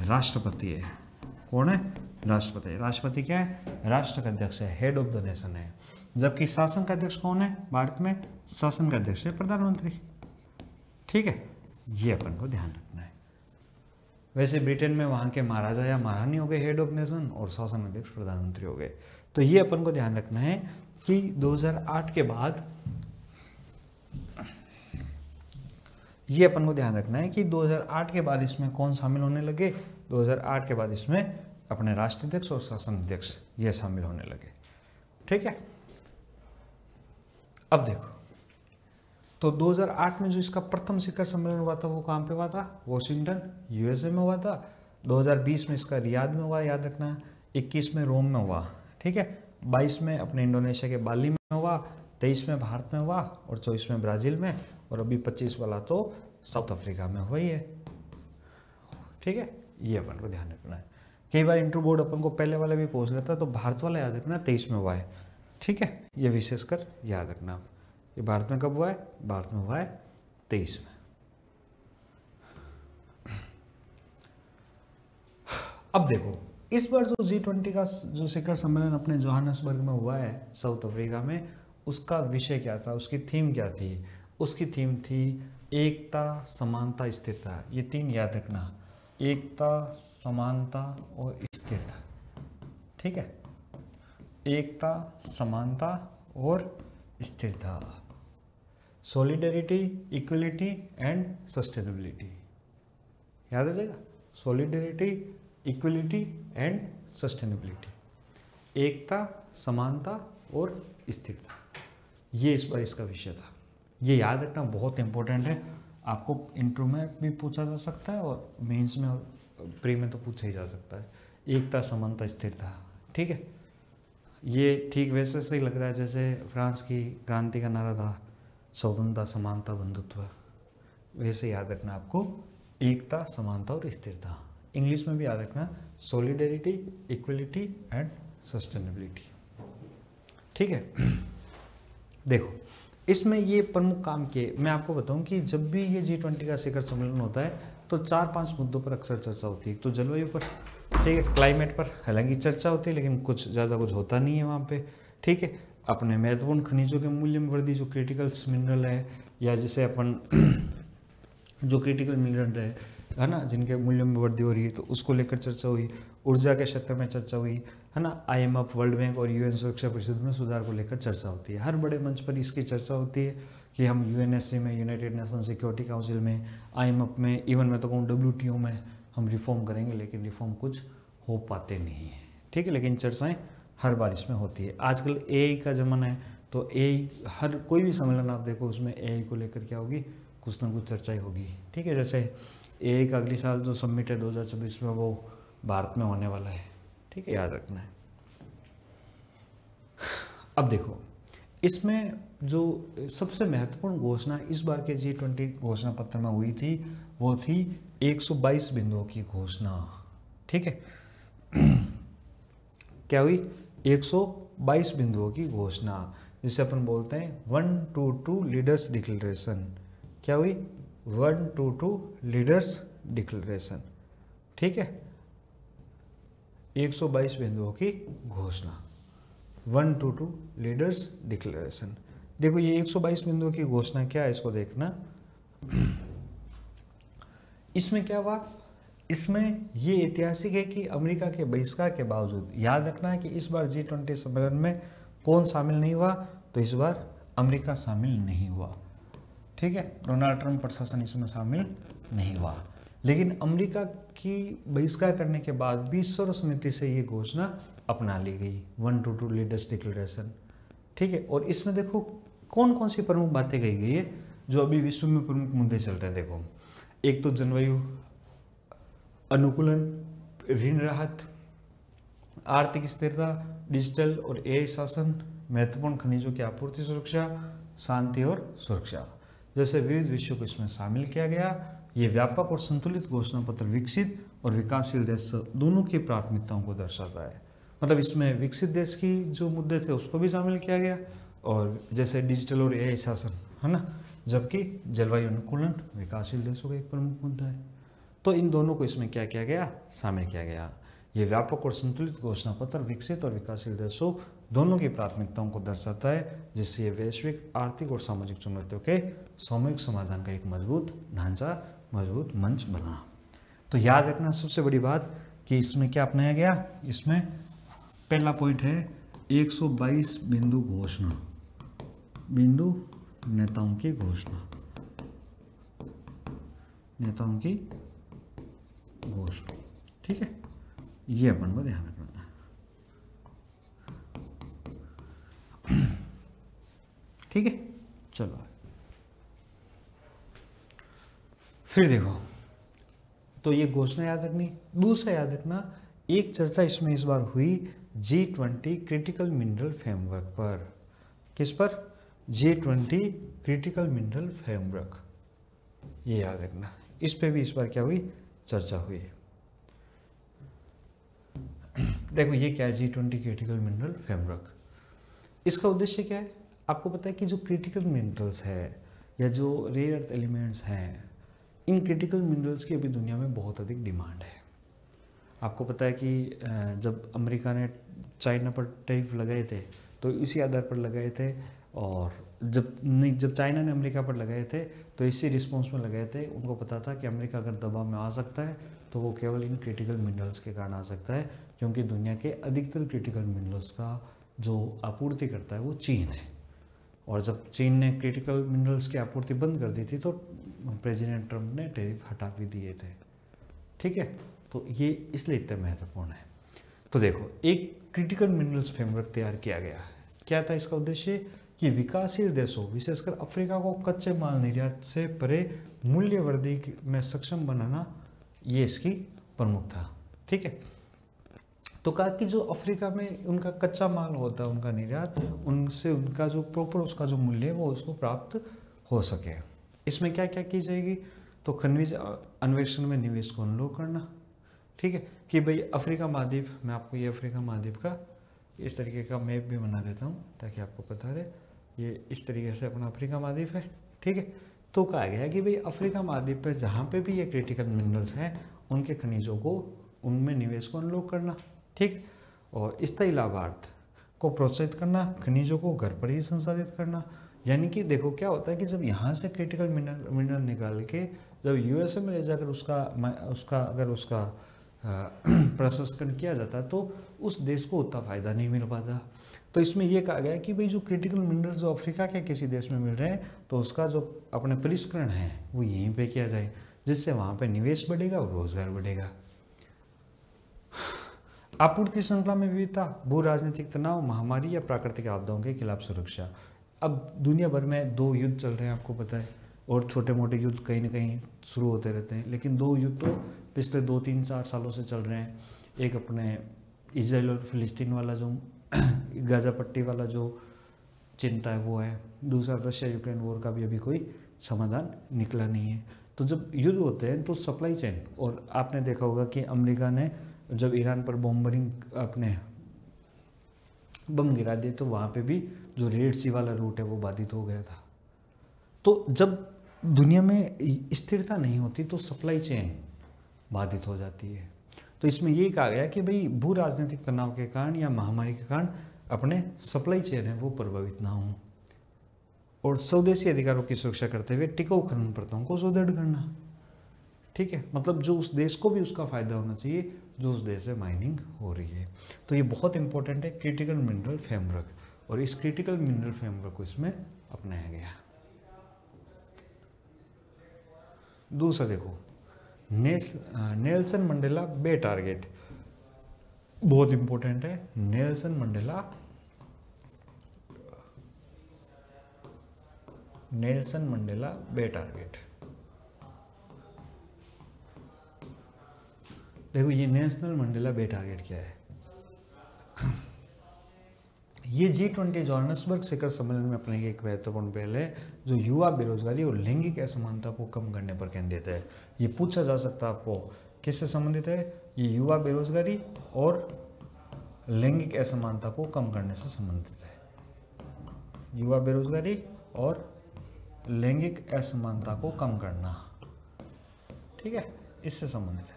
राष्ट्रपति है। कौन है? राष्ट्रपति। राष्ट्रपति क्या है? राष्ट्र का अध्यक्ष है, हेड ऑफ द नेशन है। जबकि शासन का अध्यक्ष कौन है? भारत में शासन का अध्यक्ष है प्रधानमंत्री। ठीक है, ये अपन को ध्यान रखना है। वैसे ब्रिटेन में वहाँ के महाराजा या महारानी हो गए हेड ऑफ नेशन और शासन अध्यक्ष प्रधानमंत्री हो गए। तो ये अपन को ध्यान रखना है कि 2008 के बाद, ये अपन को ध्यान रखना है कि 2008 के बाद इसमें कौन शामिल होने लगे? 2008 के बाद इसमें अपने राष्ट्राध्यक्ष और शासन अध्यक्ष ये शामिल होने लगे। ठीक है, अब देखो, तो 2008 में जो इसका प्रथम शिखर सम्मेलन हुआ था वो कहाँ पे हुआ था? वॉशिंगटन, यूएसए में हुआ था। 2020 में इसका रियाद में हुआ, याद रखना। 21 में रोम में हुआ। ठीक है, 22 में अपने इंडोनेशिया के बाली में हुआ, 23 में भारत में हुआ और 24 में ब्राजील में, और अभी 25 वाला तो साउथ अफ्रीका में हुआ ही है। ठीक है, ये अपन को ध्यान रखना है। कई बार इंटरव्यू बोर्ड अपन को पहले वाला भी पूछ लेता है, तो भारत वाला याद रखना 23 में हुआ है। ठीक है, ये विशेषकर याद रखना। ये भारत में कब हुआ है? भारत में हुआ है 23 में। अब देखो, इस बार जो G20 का जो शिखर सम्मेलन अपने जोहान्सबर्ग में हुआ है साउथ अफ्रीका में, उसका विषय क्या था? उसकी थीम क्या थी? उसकी थीम थी एकता, समानता, स्थिरता। ये तीन याद रखना, एकता, समानता और स्थिरता। ठीक है, एकता, समानता और स्थिरता, सॉलिडरिटी, इक्वलिटी एंड सस्टेनेबिलिटी। याद आ जाएगा, सॉलिडरिटी, इक्वलिटी एंड सस्टेनेबिलिटी, एकता, समानता और स्थिरता। ये इस बार इसका विषय था। ये याद रखना बहुत इंपॉर्टेंट है। आपको इंटरव्यू में भी पूछा जा सकता है और मेंस में और प्री में तो पूछा ही जा सकता है। एकता, समानता, स्थिरता। ठीक है, ये ठीक वैसे से ही लग रहा है जैसे फ्रांस की क्रांति का नारा था, स्वतंत्रता, समानता, बंधुत्व। वैसे याद रखना आपको एकता, समानता और स्थिरता। इंग्लिश में भी याद रखना सॉलिडरिटी, इक्वलिटी एंड सस्टेनेबिलिटी। ठीक है, देखो इसमें ये प्रमुख काम किए। मैं आपको बताऊं कि जब भी ये G20 का शिखर सम्मेलन होता है तो 4-5 मुद्दों पर अक्सर चर्चा होती है। तो जलवायु पर, ठीक है, क्लाइमेट पर हालांकि चर्चा होती है, लेकिन कुछ ज़्यादा कुछ होता नहीं है वहाँ पे। ठीक है, अपने महत्वपूर्ण खनिजों के मूल्य में वृद्धि, जो क्रिटिकल मिनरल है, या जिसे अपन जो क्रिटिकल मिनरल है ना, जिनके मूल्य में वृद्धि हो रही है, तो उसको लेकर चर्चा हुई। ऊर्जा के क्षेत्र में चर्चा हुई है ना। IMF, वर्ल्ड बैंक और UN सुरक्षा परिषद में सुधार को लेकर चर्चा होती है। हर बड़े मंच पर इसकी चर्चा होती है कि हम UNSC में, यूनाइटेड नेशन सिक्योरिटी काउंसिल में, IMF में, इवन मैं तो कहूँ WTO में हम रिफॉर्म करेंगे, लेकिन रिफॉर्म कुछ हो पाते नहीं है। ठीक है, लेकिन चर्चाएं हर बार इसमें होती है। आजकल AI का ज़माना है, तो AI, हर कोई भी सम्मेलन आप देखो उसमें AI को लेकर क्या होगी, कुछ ना कुछ चर्चाएं होगी। ठीक है, जैसे AI का अगले साल जो समिट है 2024 में, वो भारत में होने वाला है। ठीक है, याद रखना है। अब देखो, इसमें जो सबसे महत्वपूर्ण घोषणा इस बार के G20 घोषणा पत्र में हुई थी, वो थी 122 बिंदुओं की घोषणा। ठीक है, क्या हुई? 122 बिंदुओं की घोषणा, जिसे अपन बोलते हैं 122 लीडर्स डिक्लेरेशन। क्या हुई? 122 लीडर्स डिक्लेरेशन। ठीक है, 122 बिंदुओं की घोषणा, 122 लीडर्स डिक्लेरेशन। देखो ये 122 बिंदुओं की घोषणा क्या है, इसको देखना। इसमें क्या हुआ? इसमें ये ऐतिहासिक है कि अमेरिका के बहिष्कार के बावजूद, याद रखना है कि इस बार G20 सम्मेलन में कौन शामिल नहीं हुआ? तो इस बार अमेरिका शामिल नहीं हुआ। ठीक है, डोनाल्ड ट्रंप प्रशासन इसमें शामिल नहीं हुआ, लेकिन अमेरिका की बहिष्कार करने के बाद भी सर्वसम्मति से ये घोषणा अपना ली गई, 122 लीडर्स डिक्लेरेशन। ठीक है, और इसमें देखो कौन कौन सी प्रमुख बातें कही गई है जो अभी विश्व में प्रमुख मुद्दे चल रहे हैं। देखो, एक तो जलवायु अनुकूलन, ऋण राहत, आर्थिक स्थिरता, डिजिटल और AI शासन, महत्वपूर्ण खनिजों की आपूर्ति सुरक्षा, शांति और सुरक्षा जैसे विविध विषयों को इसमें शामिल किया गया। ये व्यापक और संतुलित घोषणा पत्र विकसित और विकासशील देश दोनों की प्राथमिकताओं को दर्शाता है। मतलब इसमें विकसित देश की जो मुद्दे थे उसको भी शामिल किया गया, और जैसे डिजिटल और AI शासन, है ना, जबकि जलवायु अनुकूलन विकासशील देशों का एक प्रमुख मुद्दा है। तो इन दोनों को इसमें क्या किया गया? शामिल किया गया। ये व्यापक और संतुलित घोषणा पत्र विकसित और विकासशील देशों दोनों की प्राथमिकताओं को दर्शाता है, जिससे ये वैश्विक आर्थिक और सामाजिक चुनौतियों के सामूहिक समाधान का एक मजबूत ढांचा, मजबूत मंच बना। तो याद रखना सबसे बड़ी बात कि इसमें क्या अपनाया गया? इसमें पहला पॉइंट है 122 बिंदु घोषणा, बिंदु नेताओं की घोषणा, नेताओं की घोषणा। ठीक है, ये अपन को ध्यान रखना है। ठीक है, चलो फिर देखो, तो ये घोषणा याद रखनी। दूसरा याद रखना, एक चर्चा इसमें इस बार हुई G20 क्रिटिकल मिनरल फ्रेमवर्क पर। किस पर? G20 क्रिटिकल मिनरल फ्रेमवर्क, ये याद रखना। इस पे भी इस बार क्या हुई? चर्चा हुई। देखो ये क्या है G20 क्रिटिकल मिनरल फ्रेमवर्क? इसका उद्देश्य क्या है? आपको पता है कि जो क्रिटिकल मिनरल्स है या जो रेयर अर्थ एलिमेंट्स हैं, इन क्रिटिकल मिनरल्स की अभी दुनिया में बहुत अधिक डिमांड है। आपको पता है कि जब अमेरिका ने चाइना पर टैरिफ लगाए थे तो इसी आधार पर लगाए थे, और जब चाइना ने अमेरिका पर लगाए थे तो इसी रिस्पॉन्स में लगाए थे। उनको पता था कि अमेरिका अगर दबाव में आ सकता है तो वो केवल इन क्रिटिकल मिनरल्स के कारण आ सकता है, क्योंकि दुनिया के अधिकतर क्रिटिकल मिनरल्स का जो आपूर्ति करता है वो चीन है। और जब चीन ने क्रिटिकल मिनरल्स की आपूर्ति बंद कर दी थी तो प्रेसिडेंट ट्रंप ने टैरिफ हटा भी दिए थे। ठीक है, तो ये इसलिए इतना महत्वपूर्ण है। तो देखो, एक क्रिटिकल मिनरल्स फ्रेमवर्क तैयार किया गया है। क्या था इसका उद्देश्य? कि विकासशील देशों, विशेषकर अफ्रीका को कच्चे माल निर्यात से परे मूल्य वृद्धि में सक्षम बनाना, ये इसकी प्रमुख था। ठीक है, तो कहा कि जो अफ्रीका में उनका कच्चा माल होता है, उनका निर्यात, उनसे उनका जो प्रॉपर उसका जो मूल्य है वो उसको प्राप्त हो सके। इसमें क्या क्या की जाएगी? तो खनिज अन्वेषण में निवेश को अनुलोम करना। ठीक है, कि भाई अफ्रीका महाद्वीप, मैं आपको ये अफ्रीका महाद्वीप का इस तरीके का मैप भी बना देता हूँ ताकि आपको पता रहे। ये इस तरीके से अपना अफ्रीका महाद्वीप है। ठीक है, तो कहा गया कि भाई अफ्रीका महाद्वीप पे जहाँ पे भी ये क्रिटिकल मिनरल्स हैं उनके खनिजों को, उनमें निवेश को अनुलोम करना। ठीक है, और स्थायी लाभार्थ को प्रोत्साहित करना, खनिजों को घर पर ही संसाधित करना। यानी कि देखो क्या होता है कि जब यहाँ से क्रिटिकल मिनरल निकाल के जब USA में ले जाकर उसका प्रसंस्करण किया जाता है तो उस देश को उतना फ़ायदा नहीं मिल पाता। तो इसमें यह कहा गया कि भाई जो क्रिटिकल मिनरल जो अफ्रीका के किसी देश में मिल रहे हैं तो उसका जो अपने परिष्करण है वो यहीं पे किया जाए, जिससे वहाँ पे निवेश बढ़ेगा और रोजगार बढ़ेगा। आपूर्ति श्रृंखला में विविधता, भू राजनीतिक तनाव, महामारी या प्राकृतिक आपदाओं के खिलाफ सुरक्षा। अब दुनिया भर में 2 युद्ध चल रहे हैं, आपको पता है, और छोटे मोटे युद्ध कहीं ना कहीं शुरू होते रहते हैं, लेकिन 2 युद्ध तो पिछले 2-3-4 सालों से चल रहे हैं। एक अपने इजराइल और फिलिस्तीन वाला जो गाजा पट्टी वाला जो चिंता है वो है, दूसरा रशिया यूक्रेन वॉर का भी अभी कोई समाधान निकला नहीं है। तो जब युद्ध होते हैं तो सप्लाई चेन, और आपने देखा होगा कि अमेरिका ने जब ईरान पर बम गिरा दिए तो वहाँ पे भी जो रेड सी वाला रूट है वो बाधित हो गया था। तो जब दुनिया में स्थिरता नहीं होती तो सप्लाई चेन बाधित हो जाती है। तो इसमें ये कहा गया कि भाई भू राजनीतिक तनाव के कारण या महामारी के कारण अपने सप्लाई चेन है वो प्रभावित ना हो, और स्वदेशी अधिकारों की सुरक्षा करते हुए टिकाऊ खनन प्रथाओं को सुदृढ़ करना। ठीक है, मतलब जो उस देश को भी उसका फायदा होना चाहिए जो उस देश से माइनिंग हो रही है। तो ये बहुत इंपॉर्टेंट है, क्रिटिकल मिनरल फ्रेमवर्क, और इस क्रिटिकल मिनरल फ्रेमवर्क को इसमें अपनाया गया। दूसरा देखो, नेल्सन मंडेला बे टारगेट, बहुत इंपॉर्टेंट है। नेल्सन मंडेला बे टारगेट। देखो ये नेशनल मंडेला बे टारगेट क्या है? ये G20 जोहान्सबर्ग शिखर सम्मेलन में अपने एक महत्वपूर्ण पहल है जो युवा बेरोजगारी और लैंगिक असमानता को कम करने पर केंद्रित है। ये पूछा जा सकता है आपको, किससे संबंधित है? ये युवा बेरोजगारी और लैंगिक असमानता को कम करने से संबंधित है। युवा बेरोजगारी और लैंगिक असमानता को कम करना, ठीक है, इससे संबंधित है।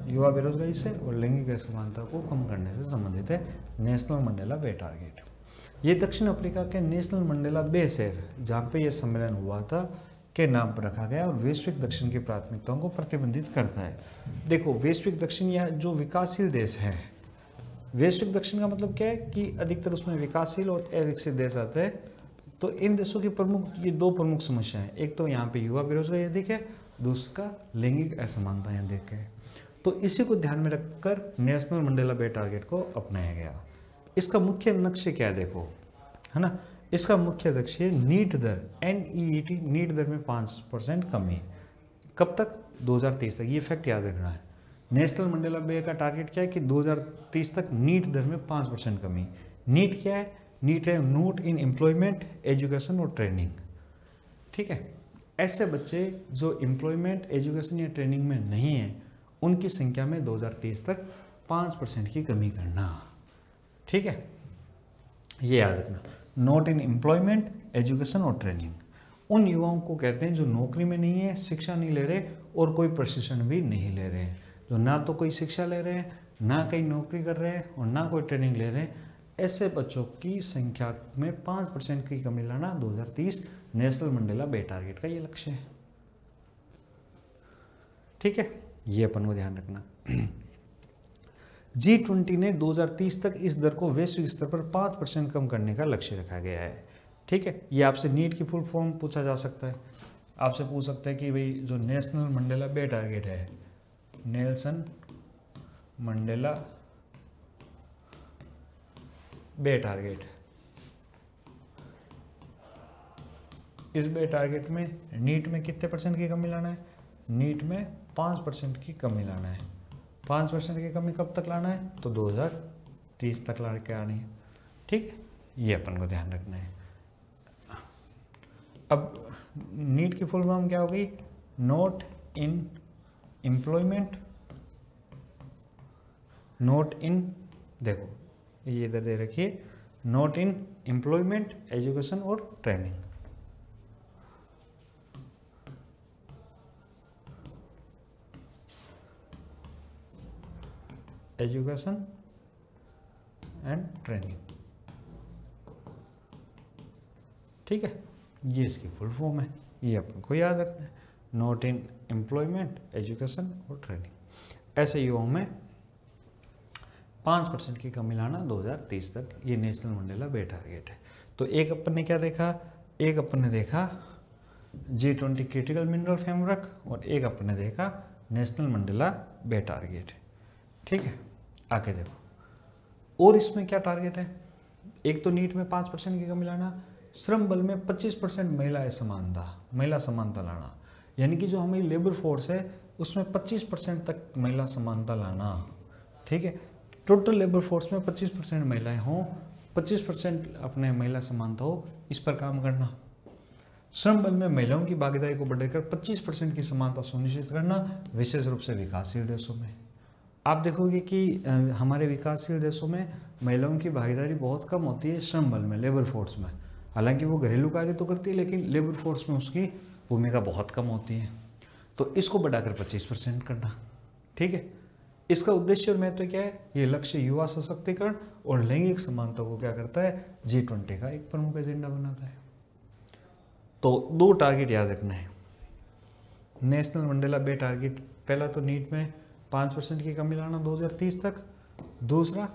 युवा बेरोजगारी से और लैंगिक असमानता को कम करने से संबंधित है नेशनल मंडेला बे टारगेट। ये दक्षिण अफ्रीका के नेशनल मंडेला बे शहर जहाँ पे यह सम्मेलन हुआ था के नाम पर रखा गया और वैश्विक दक्षिण की प्राथमिकताओं को प्रतिबंधित करता है। देखो वैश्विक दक्षिण या जो विकासशील देश है, वैश्विक दक्षिण का मतलब क्या है कि अधिकतर उसमें विकासशील और अविकसित देश आते हैं। तो इन देशों की ये दो प्रमुख समस्या है, एक तो यहाँ पे युवा बेरोजगारी अधिक है, दूसरा लैंगिक असमानता अधिक है। तो इसी को ध्यान में रखकर नेशनल मंडेला बे टारगेट को अपनाया गया। इसका मुख्य लक्ष्य क्या है देखो, है ना, इसका मुख्य लक्ष्य नीट दर NEET नीट दर में 5% कमी। कब तक? 2030 तक। ये फैक्ट याद रखना है। नेशनल मंडेला बे का टारगेट क्या है कि 2030 तक नीट दर में 5% कमी। नीट क्या है? नीट है नोट इन एम्प्लॉयमेंट, एजुकेशन और ट्रेनिंग। ठीक है, ऐसे बच्चे जो एम्प्लॉयमेंट, एजुकेशन या ट्रेनिंग में नहीं है उनकी संख्या में 2030 तक 5% की कमी करना। ठीक है, ये याद रखना। नॉट इन एम्प्लॉयमेंट, एजुकेशन और ट्रेनिंग। उन युवाओं को कहते हैं जो नौकरी में नहीं है, शिक्षा नहीं ले रहे और कोई प्रशिक्षण भी नहीं ले रहे हैं, जो ना तो कोई शिक्षा ले रहे हैं, ना कहीं नौकरी कर रहे हैं और ना कोई ट्रेनिंग ले रहे हैं। ऐसे बच्चों की संख्या में 5% की कमी लाना 2030 नेशनल मंडेला बे टारगेट का ये लक्ष्य है। ठीक है, ये अपन को ध्यान रखना। G20 ने 2030 तक इस दर को वैश्विक स्तर पर 5% कम करने का लक्ष्य रखा गया है। ठीक है, ये आपसे नीट की फुल फॉर्म पूछा जा सकता है। आपसे पूछ सकते हैं कि भाई जो नेशनल मंडेला बे टारगेट है, नेल्सन मंडेला बे टारगेट, इस बे टारगेट में नीट में कितने % की कमी लाना है? नीट में 5% की कमी लाना है। 5% की कमी कब तक लाना है? तो 2030 तक ला के आनी है। ठीक है, ये अपन को ध्यान रखना है। अब नीट की फुल फॉर्म क्या होगी? Not in employment, not in, देखो ये इधर दे रखिए, नॉट इन एम्प्लॉयमेंट, एजुकेशन और ट्रेनिंग। Education and training. ठीक है, ये इसकी फुल फॉर्म है, ये अपन को याद रखना है। नॉट इन एम्प्लॉयमेंट, एजुकेशन और ट्रेनिंग। ऐसे युवाओं में 5% की कमी लाना 2030 तक, ये नेशनल मंडेला बे टारगेट है। तो एक अपन ने क्या देखा? एक अपन ने देखा G20 क्रिटिकल मिनरल फ्रेमवर्क और एक अपन ने देखा नेशनल मंडेला बे टारगेट। ठीक है, आगे देखो और इसमें क्या टारगेट है। एक तो नीट में 5% की कमी लाना, श्रम बल में 25% महिला समानता लाना, यानी कि जो हमारी लेबर फोर्स है उसमें 25% तक महिला समानता लाना। ठीक है, टोटल लेबर फोर्स में 25% महिलाएं हों, 25% अपने महिला समानता हो, इस पर काम करना। श्रम बल में महिलाओं की भागीदारी को बढ़ाकर 25% की समानता सुनिश्चित करना, विशेष रूप से विकासशील देशों में। आप देखोगे कि हमारे विकासशील देशों में महिलाओं की भागीदारी बहुत कम होती है श्रम बल में, लेबर फोर्स में। हालांकि वो घरेलू कार्य तो करती है लेकिन लेबर फोर्स में उसकी भूमिका बहुत कम होती है। तो इसको बढ़ाकर 25% करना, ठीक है। इसका उद्देश्य और महत्व क्या है? ये लक्ष्य युवा सशक्तिकरण और लैंगिक समानता को क्या करता है? G20 का एक प्रमुख एजेंडा बनाता है। तो 2 टारगेट याद रखना है। नेशनल मंडेला बे टारगेट, पहला तो नीट में 5% की कमी लाना 2030 तक, दूसरा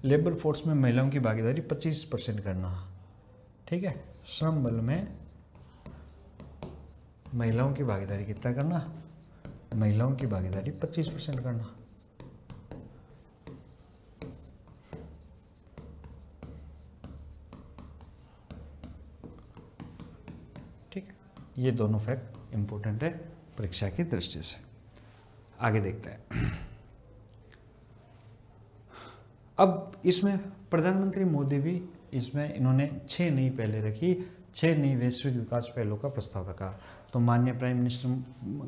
लेबर फोर्स में महिलाओं की भागीदारी 25% करना, ठीक है। श्रम बल में महिलाओं की भागीदारी कितना करना? महिलाओं की भागीदारी 25% करना। ठीक है, ये दोनों फैक्ट इंपॉर्टेंट है परीक्षा की दृष्टि से। आगे देखते हैं। अब इसमें प्रधानमंत्री मोदी भी इसमें इन्होंने 6 नई पहलें रखी, 6 नई वैश्विक विकास पहलों का प्रस्ताव रखा। तो माननीय प्राइम मिनिस्टर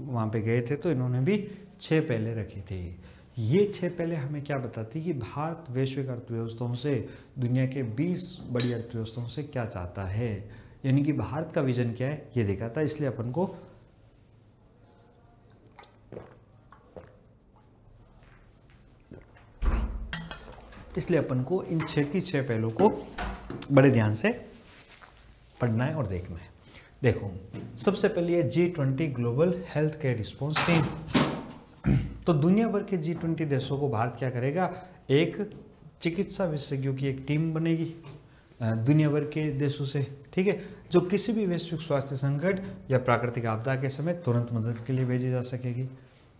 वहाँ पे गए थे तो इन्होंने भी 6 पहलें रखी थी। ये 6 पहलें हमें क्या बताती कि भारत वैश्विक अर्थव्यवस्थाओं से, दुनिया के 20 बड़ी अर्थव्यवस्थाओं से क्या चाहता है, यानी कि भारत का विजन क्या है ये दिखाता है। इसलिए अपन को इन 6 की 6 पहलों को बड़े ध्यान से पढ़ना है और देखना है। देखो, सबसे पहले है G20 global health care response team. तो दुनिया भर के G20 देशों को भारत क्या करेगा? एक चिकित्सा विशेषज्ञों की एक टीम बनेगी दुनिया भर के देशों से, ठीक है, जो किसी भी वैश्विक स्वास्थ्य संकट या प्राकृतिक आपदा के समय तुरंत मदद के लिए भेजी जा सकेगी।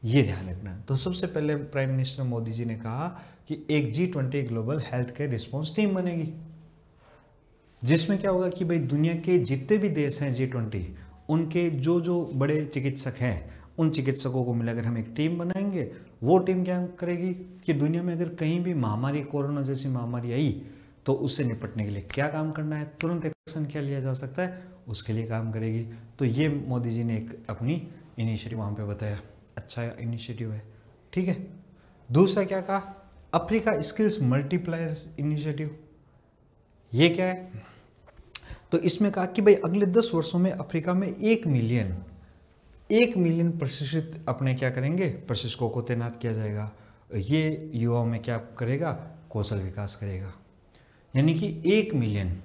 ये ध्यान रखना है। तो सबसे पहले प्राइम मिनिस्टर मोदी जी ने कहा कि एक G20 global health care response team बनेगी, जिसमें क्या होगा कि भाई दुनिया के जितने भी देश हैं G20, उनके जो जो बड़े चिकित्सक हैं, उन चिकित्सकों को मिलाकर हम एक टीम बनाएंगे। वो टीम क्या करेगी कि दुनिया में अगर कहीं भी महामारी, कोरोना जैसी महामारी आई तो उससे निपटने के लिए क्या काम करना है, तुरंत एक्शन क्या लिया जा सकता है, उसके लिए काम करेगी। तो ये मोदी जी ने एक अपनी इनिशिएटिव वहाँ पे बताया, अच्छा इनिशिएटिव है, ठीक है। दूसरा क्या कहा? Africa skills multipliers initiative. ये क्या है? तो इसमें कहा कि भाई अगले 10 वर्षों में अफ्रीका में 1 मिलियन प्रशिक्षित अपने क्या करेंगे? प्रशिक्षकों को तैनात किया जाएगा। ये युवाओं में क्या करेगा? कौशल विकास करेगा। यानी कि 1 मिलियन,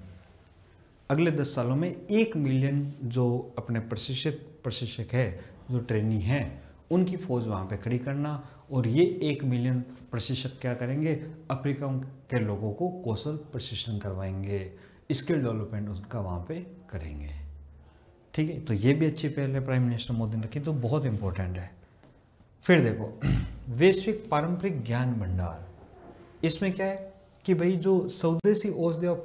अगले 10 सालों में 1 मिलियन जो अपने प्रशिक्षक है, जो ट्रेनी हैं, उनकी फौज वहाँ पे खड़ी करना। और ये 1 मिलियन प्रशिक्षक क्या करेंगे? अफ्रीका के लोगों को कौशल प्रशिक्षण करवाएंगे, स्किल डेवलपमेंट उनका वहाँ पे करेंगे, ठीक है। तो ये भी अच्छी पहल है प्राइम मिनिस्टर मोदी ने रखी, तो बहुत इंपॉर्टेंट है। फिर देखो, वैश्विक पारंपरिक ज्ञान भंडार। इसमें क्या है कि भाई जो स्वदेशी औषधि और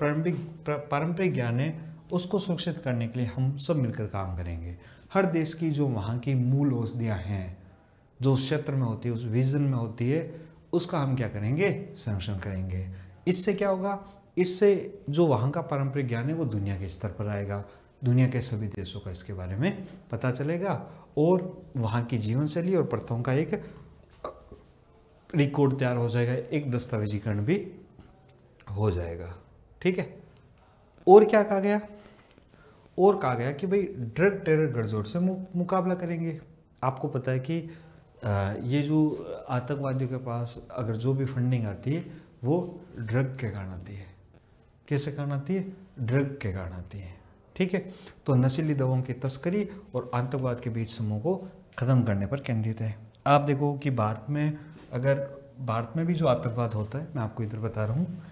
पारंपरिक ज्ञान है उसको सुरक्षित करने के लिए हम सब मिलकर काम करेंगे। हर देश की जो वहाँ की मूल औषधियाँ हैं, जो उस क्षेत्र में होती है, उस विजन में होती है, उसका हम क्या करेंगे? संरक्षण करेंगे। इससे क्या होगा? इससे जो वहाँ का पारंपरिक ज्ञान है वो दुनिया के स्तर पर आएगा, दुनिया के सभी देशों का इसके बारे में पता चलेगा और वहाँ की जीवन शैली और प्रथाओं का एक रिकॉर्ड तैयार हो जाएगा, एक दस्तावेजीकरण भी हो जाएगा, ठीक है। और क्या कहा गया? और कहा गया कि भाई ड्रग टेरर गठजोड़ से मुकाबला करेंगे। आपको पता है कि ये जो आतंकवादियों के पास अगर जो भी फंडिंग आती है वो ड्रग के कारण आती है। कैसे कारण आती है? ड्रग के कारण आती है, ठीक है। तो नशीली दवाओं की तस्करी और आतंकवाद के बीच समूह को खत्म करने पर केंद्रित है। आप देखो कि भारत में भी जो आतंकवाद होता है, मैं आपको इधर बता रहा हूँ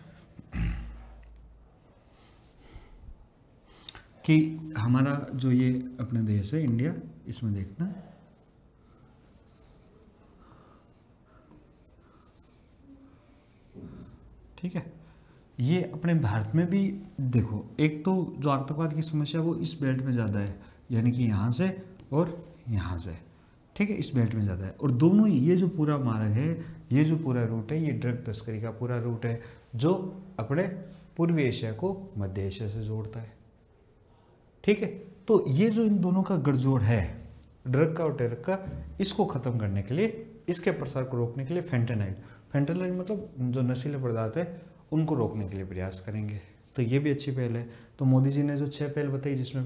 कि हमारा जो ये अपना देश है इंडिया, इसमें देखना, ठीक है। ये अपने भारत में भी देखो, एक तो जो आतंकवाद की समस्या वो इस बेल्ट में ज़्यादा है, यानी कि यहाँ से और यहाँ से, ठीक है, इस बेल्ट में ज़्यादा है। और दोनों ये जो पूरा मार्ग है, ये जो पूरा रूट है, ये ड्रग तस्करी का पूरा रूट है जो अपने पूर्वी एशिया को मध्य एशिया से जोड़ता है, ठीक है। तो ये जो इन दोनों का गठजोड़ है, ड्रग का और टेरर का, इसको ख़त्म करने के लिए इसके प्रसार को रोकने के लिए फेंटेनाइल मतलब जो नशीले पदार्थ है उनको रोकने के लिए प्रयास करेंगे। तो ये भी अच्छी पहल है। तो मोदी जी ने जो 6 पहल बताई, जिसमें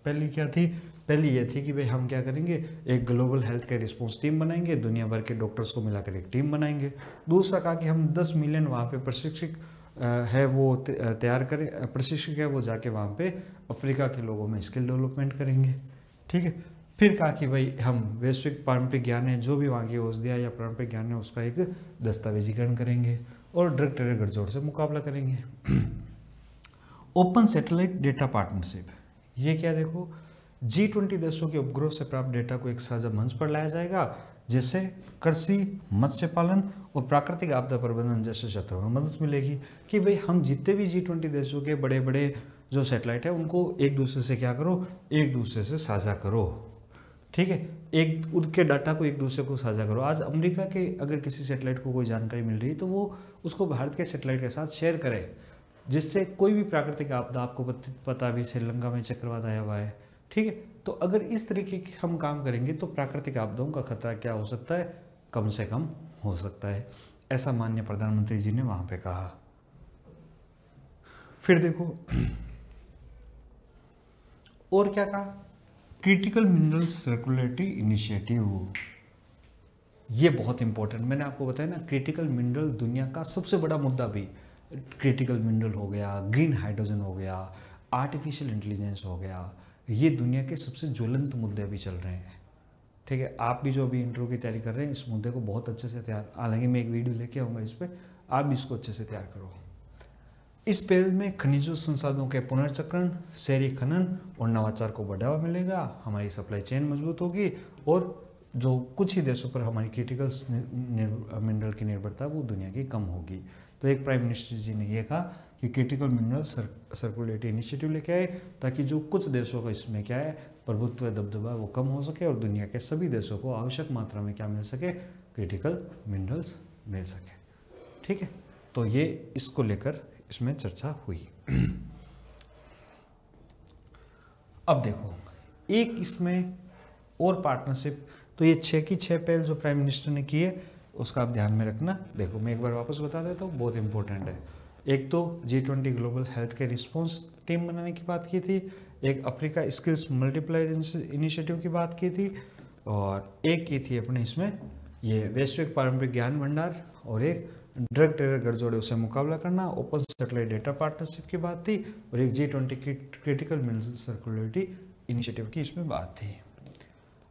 पहली क्या थी, पहली ये थी कि भाई हम क्या करेंगे, एक global health care response team बनाएंगे, दुनिया भर के डॉक्टर्स को मिलाकर एक टीम बनाएंगे। दूसरा कहा कि हम 10 मिलियन वहाँ पे प्रशिक्षक है वो तैयार करें, प्रशिक्षक है वो जाके वहाँ पे अफ्रीका के लोगों में स्किल डेवलपमेंट करेंगे। ठीक है। फिर कहा कि भाई हम वैश्विक पारंपरिक ज्ञान है, जो भी वहाँ की औषधियाँ या पारंपरिक ज्ञान है उसका एक दस्तावेजीकरण करेंगे और ड्रग टेरर गठजोड़ से मुकाबला करेंगे। ओपन सैटेलाइट डेटा पार्टनरशिप, ये क्या, देखो G20 देशों के उपग्रह से प्राप्त डेटा को एक साझा मंच पर लाया जाएगा, जिससे कृषि, मत्स्य पालन और प्राकृतिक आपदा प्रबंधन जैसे क्षेत्रों में मदद मिलेगी। कि भाई हम जितने भी G20 देशों के बड़े बड़े जो सैटेलाइट है उनको एक दूसरे से क्या करो, एक दूसरे से साझा करो। ठीक है, एक उनके डाटा को एक दूसरे को साझा करो। आज अमेरिका के अगर किसी सैटेलाइट को कोई जानकारी मिल रही है तो वो उसको भारत के सैटेलाइट के साथ शेयर करे, जिससे कोई भी प्राकृतिक आपदा, आपको पता भी श्रीलंका में चक्रवात आया हुआ है। ठीक है, तो अगर इस तरीके के हम काम करेंगे तो प्राकृतिक आपदाओं का खतरा क्या हो सकता है, कम से कम हो सकता है, ऐसा माननीय प्रधानमंत्री जी ने वहां पे कहा। फिर देखो और क्या कहा, क्रिटिकल मिनरल सर्कुलेटरी इनिशिएटिव, ये बहुत इंपॉर्टेंट, मैंने आपको बताया ना, क्रिटिकल मिनरल दुनिया का सबसे बड़ा मुद्दा भी, क्रिटिकल मिनरल हो गया, ग्रीन हाइड्रोजन हो गया, आर्टिफिशियल इंटेलिजेंस हो गया, ये दुनिया के सबसे ज्वलंत मुद्दे भी चल रहे हैं। ठीक है, आप भी जो अभी इंटरव्यू की तैयारी कर रहे हैं, इस मुद्दे को बहुत अच्छे से तैयार, हालांकि मैं एक वीडियो लेके आऊँगा इस पर, आप भी इसको अच्छे से तैयार करो। इस पहल में खनिजों संसाधनों के पुनर्चक्रण, शहरी खनन और नवाचार को बढ़ावा मिलेगा, हमारी सप्लाई चेन मजबूत होगी और जो कुछ ही देशों पर हमारी क्रिटिकल मिनरल की निर्भरता वो दुनिया की कम होगी। तो एक प्राइम मिनिस्टर जी ने ये कहा कि क्रिटिकल मिनरल सर्कुलेटरी इनिशिएटिव लेके आए, ताकि जो कुछ देशों का इसमें क्या है प्रभुत्व दबदबा वो कम हो सके और दुनिया के सभी देशों को आवश्यक मात्रा में क्या मिल सके, क्रिटिकल मिनरल्स मिल सके। ठीक है, तो ये इसको लेकर इसमें चर्चा हुई। अब देखो एक इसमें और पार्टनरशिप, तो ये 6 की 6 पहल जो प्राइम मिनिस्टर ने की है उसका आप ध्यान में रखना। देखो मैं एक बार वापस बता देता हूँ, बहुत इंपॉर्टेंट है। एक तो G20 global health care response team बनाने की बात की थी, एक अफ्रीका स्किल्स मल्टीप्लायर इनिशिएटिव की बात की थी, और एक की थी अपने इसमें ये वैश्विक पारंपरिक ज्ञान भंडार, और एक ड्रग टेरर गठजोड़े उससे मुकाबला करना, ओपन सैटेलाइट डेटा पार्टनरशिप की बात थी, और एक G20 की क्रिटिकल मिनरल सर्कुलेटरी इनिशिएटिव की इसमें बात थी।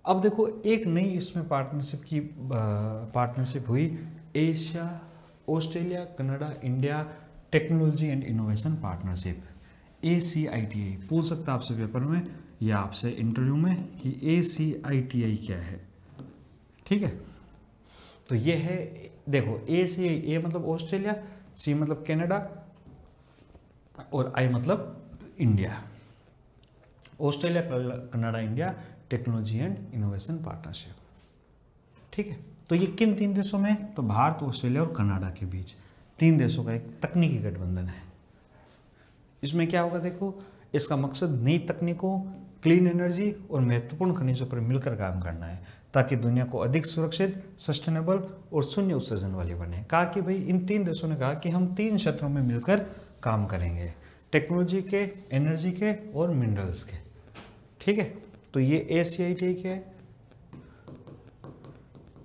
अब देखो एक नई इसमें पार्टनरशिप हुई, Asia, Australia, Canada, India technology and innovation partnership, ACITI। पूछ सकता आपसे पेपर में या आपसे इंटरव्यू में कि ACITI क्या है। ठीक है, तो ये है, देखो A मतलब ऑस्ट्रेलिया, C मतलब कनाडा और I मतलब India. Australia, Canada, India technology and innovation partnership. ठीक है, तो ये किन 3 देशों में, तो भारत, ऑस्ट्रेलिया और कनाडा के बीच 3 देशों का एक तकनीकी गठबंधन है। इसमें क्या होगा, देखो इसका मकसद नई तकनीकों, क्लीन एनर्जी और महत्वपूर्ण खनिजों पर मिलकर काम करना है, ताकि दुनिया को अधिक सुरक्षित, सस्टेनेबल और शून्य उत्सर्जन वाली बने। कहा कि भाई इन 3 देशों ने कहा कि हम 3 क्षेत्रों में मिलकर काम करेंगे, टेक्नोलॉजी के, एनर्जी के और मिनरल्स के। ठीक है, तो ये ACITI के है।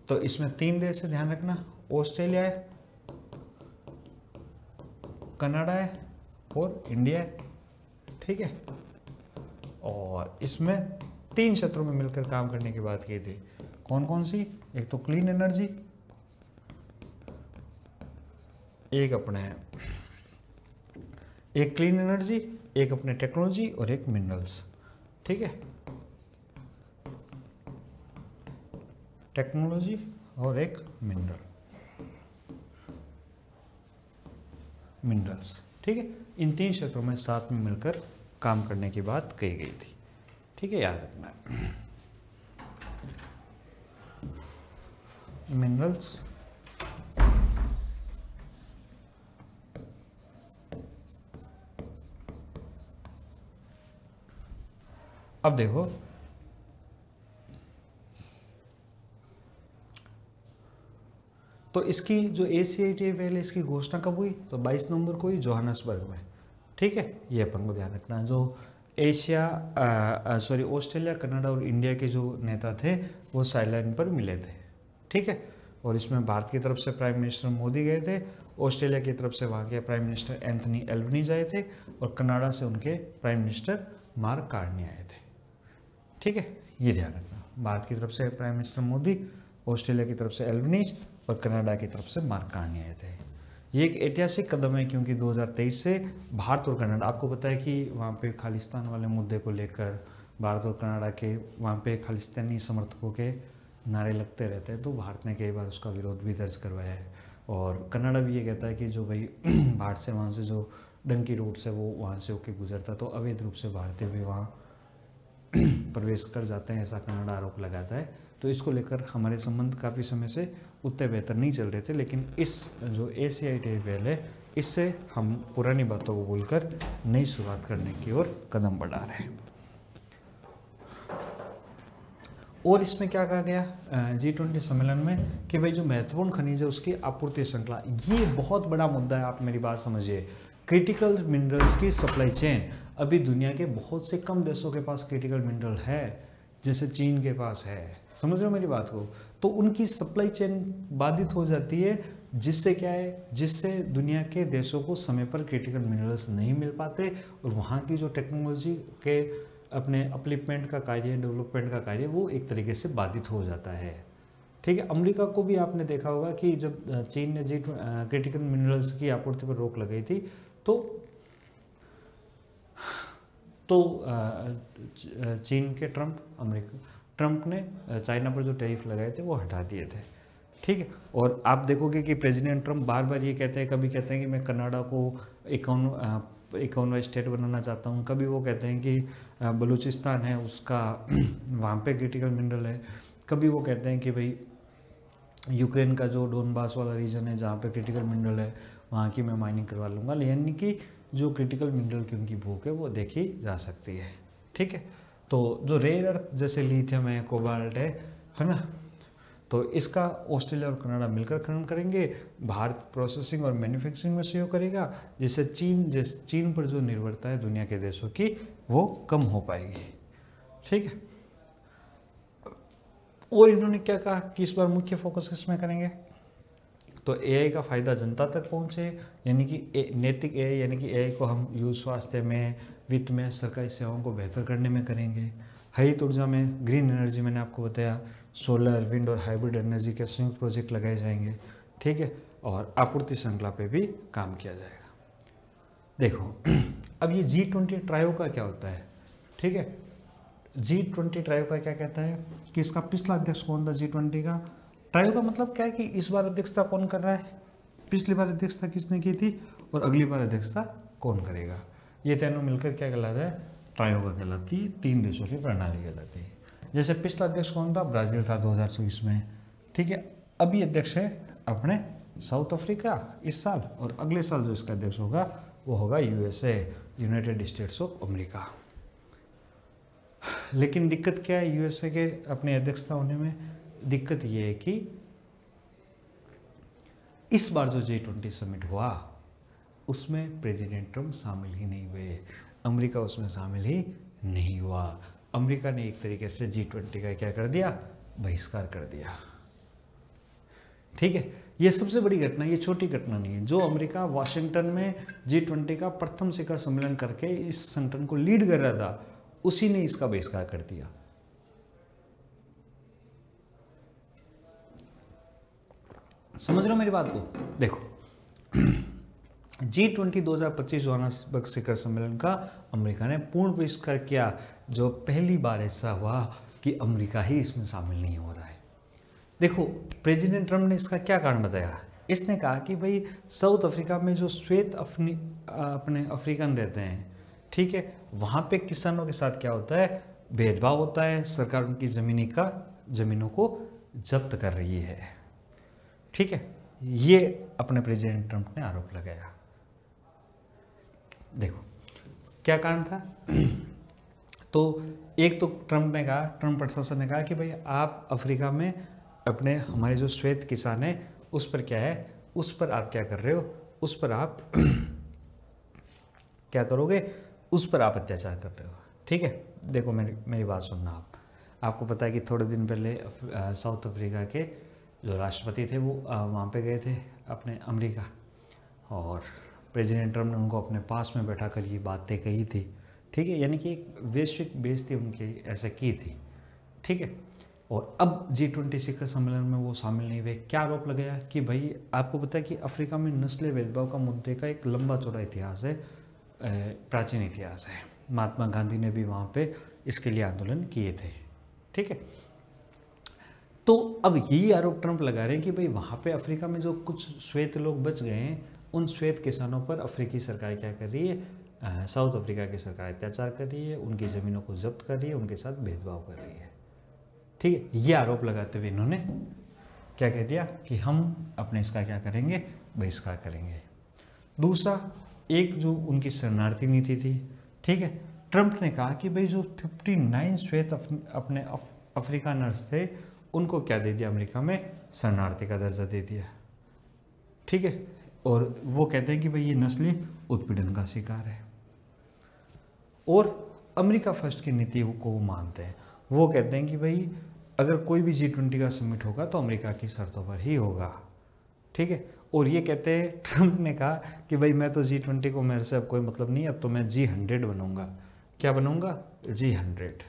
तो इसमें 3 देश है, ध्यान रखना, ऑस्ट्रेलिया है, कनाडा है और इंडिया है। ठीक है, और इसमें 3 क्षेत्रों में मिलकर काम करने की बात की थी। कौन कौन सी, एक तो क्लीन एनर्जी, एक क्लीन एनर्जी, एक अपने टेक्नोलॉजी और एक मिनरल्स। ठीक है, टेक्नोलॉजी और एक मिनरल्स। ठीक है, इन 3 क्षेत्रों में साथ में मिलकर काम करने की बात कही गई थी। ठीक है, याद रखना मिनरल्स, अब देखो तो इसकी जो ACITF है इसकी घोषणा कब हुई? तो 22 नवंबर को हुई जोहान्सबर्ग में। ठीक है, ये अपन को ध्यान रखना। जो ऑस्ट्रेलिया, कनाडा और इंडिया के जो नेता थे वो साइडलाइन पर मिले थे। ठीक है, और इसमें भारत की तरफ से प्राइम मिनिस्टर मोदी गए थे, ऑस्ट्रेलिया की तरफ से वहाँ के प्राइम मिनिस्टर एंथनी एल्बनीज़ आए थे, और कनाडा से उनके प्राइम मिनिस्टर मार्क कार्नी आए थे। ठीक है, ये ध्यान रखना। भारत की तरफ से प्राइम मिनिस्टर मोदी, ऑस्ट्रेलिया की तरफ से एल्बनीज़ और कनाडा की तरफ से मार्क कार्नी आए थे। ये एक ऐतिहासिक कदम है क्योंकि 2023 से भारत और कनाडा, आपको पता है कि वहाँ पे खालिस्तान वाले मुद्दे को लेकर भारत और कनाडा के वहाँ पे खालिस्तानी समर्थकों के नारे लगते रहते हैं, तो भारत ने कई बार उसका विरोध भी दर्ज करवाया है। और कनाडा भी ये कहता है कि जो भाई भारत से वहाँ से जो डंकी रोड से वो वहाँ से होके गुजरता, तो अवैध रूप से भारतीय भी वहाँ प्रवेश कर जाते हैं, ऐसा कनाडा आरोप लगाता है। तो इसको लेकर हमारे संबंध काफ़ी समय से उतने बेहतर नहीं चल रहे थे, लेकिन इस जो ACITF है इससे हम पुरानी बातों को भूलकर नई शुरुआत करने की ओर कदम बढ़ा रहे हैं। और इसमें क्या कहा गया G20 सम्मेलन में कि भाई जो महत्वपूर्ण खनिज है उसकी आपूर्ति श्रृंखला, ये बहुत बड़ा मुद्दा है। आप मेरी बात समझिए, क्रिटिकल मिनरल्स की सप्लाई चेन, अभी दुनिया के बहुत से कम देशों के पास क्रिटिकल मिनरल है, जैसे चीन के पास है। समझ रहे हो मेरी बात को? तो उनकी सप्लाई चेन बाधित हो जाती है, जिससे क्या है, जिससे दुनिया के देशों को समय पर क्रिटिकल मिनरल्स नहीं मिल पाते, और वहाँ की जो टेक्नोलॉजी के अपने अपलिपमेंट का कार्य, डेवलपमेंट का कार्य, वो एक तरीके से बाधित हो जाता है। ठीक है, अमेरिका को भी आपने देखा होगा कि जब चीन ने क्रिटिकल मिनरल्स की आपूर्ति पर रोक लगाई थी, तो चीन के ट्रंप ने चाइना पर जो टैरिफ लगाए थे वो हटा दिए थे। ठीक है, और आप देखोगे कि प्रेसिडेंट ट्रंप बार बार ये कहते हैं, कभी कहते हैं कि मैं कनाडा को 51वां स्टेट बनाना चाहता हूँ, कभी वो कहते हैं कि बलूचिस्तान है उसका वहाँ पे क्रिटिकल मिनरल है, कभी वो कहते हैं कि भाई यूक्रेन का जो डोनबास वाला रीजन है जहाँ पे क्रिटिकल मिनरल है वहाँ की मैं माइनिंग करवा लूँगा, यानी कि जो क्रिटिकल मिनरल की उनकी भूख है वो देखी जा सकती है। ठीक है, तो जो रेयर अर्थ जैसे लिथियम है, कोबाल्ट है ना, तो इसका ऑस्ट्रेलिया और कनाडा मिलकर खनन करेंगे। भारत प्रोसेसिंग और मैन्युफैक्चरिंग में सहयोग करेगा, जिससे चीन पर जो निर्भरता है दुनिया के देशों की वो कम हो पाएगी। ठीक है, और इन्होंने क्या कहा कि इस बार मुख्य फोकस किसमें करेंगे, तो AI का फ़ायदा जनता तक पहुँचे, यानी कि नैतिक AI, यानी कि AI को हम यूज स्वास्थ्य में, वित्त में, सरकारी सेवाओं को बेहतर करने में करेंगे। हरित ऊर्जा में, ग्रीन एनर्जी, मैंने आपको बताया सोलर, विंड और हाइब्रिड एनर्जी के संयुक्त प्रोजेक्ट लगाए जाएंगे। ठीक है, और आपूर्ति श्रृंखला पे भी काम किया जाएगा। देखो अब ये G20 ट्रायो का क्या होता है? ठीक है, G20 ट्रायो का क्या कहता है कि इसका पिछला अध्यक्ष कौन था G20 का? ट्रायो का मतलब क्या है कि इस बार अध्यक्षता कौन कर रहा है, पिछली बार अध्यक्षता किसने की थी, और अगली बार अध्यक्षता कौन करेगा। ये तीनों मिलकर क्या कहलाता है? ट्रायो का कहलाती है, 3 देशों की प्रणाली कहलाती है। जैसे पिछला अध्यक्ष कौन था? ब्राज़ील था 2024 में। ठीक है, अभी अध्यक्ष है अपने साउथ अफ्रीका इस साल, और अगले साल जो इसका अध्यक्ष होगा वो होगा USA, United states of America. लेकिन दिक्कत क्या है USA के अपने अध्यक्षता होने में? दिक्कत ये है कि इस बार जो G20 समिट हुआ उसमें प्रेसिडेंट ट्रंप शामिल ही नहीं हुए, अमेरिका उसमें शामिल ही नहीं हुआ। अमेरिका ने एक तरीके से G20 का क्या कर दिया? बहिष्कार कर दिया। ठीक है, ये सबसे बड़ी घटना, ये छोटी घटना नहीं है। जो अमेरिका वाशिंगटन में G20 का प्रथम शिखर सम्मेलन करके इस संगठन को लीड कर रहा था, उसी ने इसका बहिष्कार कर दिया। समझ रहे हो मेरी बात को? देखो G20 2025 जोहान्सबर्ग शिखर सम्मेलन का अमेरिका ने पूर्ण बहिष्कार किया, जो पहली बार ऐसा हुआ कि अमेरिका ही इसमें शामिल नहीं हो रहा है। देखो प्रेसिडेंट ट्रंप ने इसका क्या कारण बताया? इसने कहा कि भाई साउथ अफ्रीका में जो श्वेत अपने अफ्रीकन रहते हैं, ठीक है, वहाँ पे किसानों के साथ क्या होता है? भेदभाव होता है, सरकार उनकी ज़मीनों को जब्त कर रही है। ठीक है, ये अपने प्रेसिडेंट ट्रंप ने आरोप लगाया। देखो क्या कारण था? तो एक तो ट्रंप प्रशासन ने कहा कि भाई आप अफ्रीका में अपने हमारे जो श्वेत किसान हैं उस पर क्या है, उस पर आप क्या कर रहे हो, उस पर आप क्या करोगे, उस पर आप अत्याचार कर रहे हो। ठीक है, देखो मेरी बात सुनना आप। आपको पता है कि थोड़े दिन पहले साउथ अफ्रीका के जो राष्ट्रपति थे वो वहाँ पे गए थे अपने अमेरिका, और प्रेसिडेंट ट्रम्प ने उनको अपने पास में बैठा कर ये बातें कही थी। ठीक है, यानी कि एक वैश्विक बेइज्जती उनकी ऐसे की थी। ठीक है, और अब G20 शिखर सम्मेलन में वो शामिल नहीं हुए। क्या आरोप लगाया कि भाई आपको पता है कि अफ्रीका में नस्लीय भेदभाव का मुद्दे का एक लंबा चौड़ा इतिहास है, प्राचीन इतिहास है। महात्मा गांधी ने भी वहाँ पे इसके लिए आंदोलन किए थे। ठीक है, तो अब यही आरोप ट्रंप लगा रहे हैं कि भाई वहाँ पे अफ्रीका में जो कुछ श्वेत लोग बच गए हैं, उन श्वेत किसानों पर अफ्रीकी सरकार क्या कर रही है, साउथ अफ्रीका की सरकार अत्याचार कर रही है, उनकी ज़मीनों को जब्त कर रही है, उनके साथ भेदभाव कर रही है। ठीक है, ये आरोप लगाते हुए इन्होंने क्या कह दिया कि हम अपने इसका क्या करेंगे, बहिष्कार करेंगे। दूसरा, एक जो उनकी शरणार्थी नीति थी। ठीक है, ट्रंप ने कहा कि भाई जो 59 श्वेत अपने अफ्रीकानर्स थे उनको क्या दे दिया, अमेरिका में शरणार्थी का दर्जा दे दिया। ठीक है, और वो कहते हैं कि भाई ये नस्ली उत्पीड़न का शिकार है, और अमेरिका फर्स्ट की नीति को वो मानते हैं। वो कहते हैं कि भाई अगर कोई भी G20 का समिट होगा तो अमेरिका की शर्तों पर ही होगा। ठीक है, और ये कहते हैं, ट्रंप ने कहा कि भाई मैं तो G20 को, मेरे से अब कोई मतलब नहीं, अब तो मैं G100 बनूंगा। क्या बनूंगा, G100।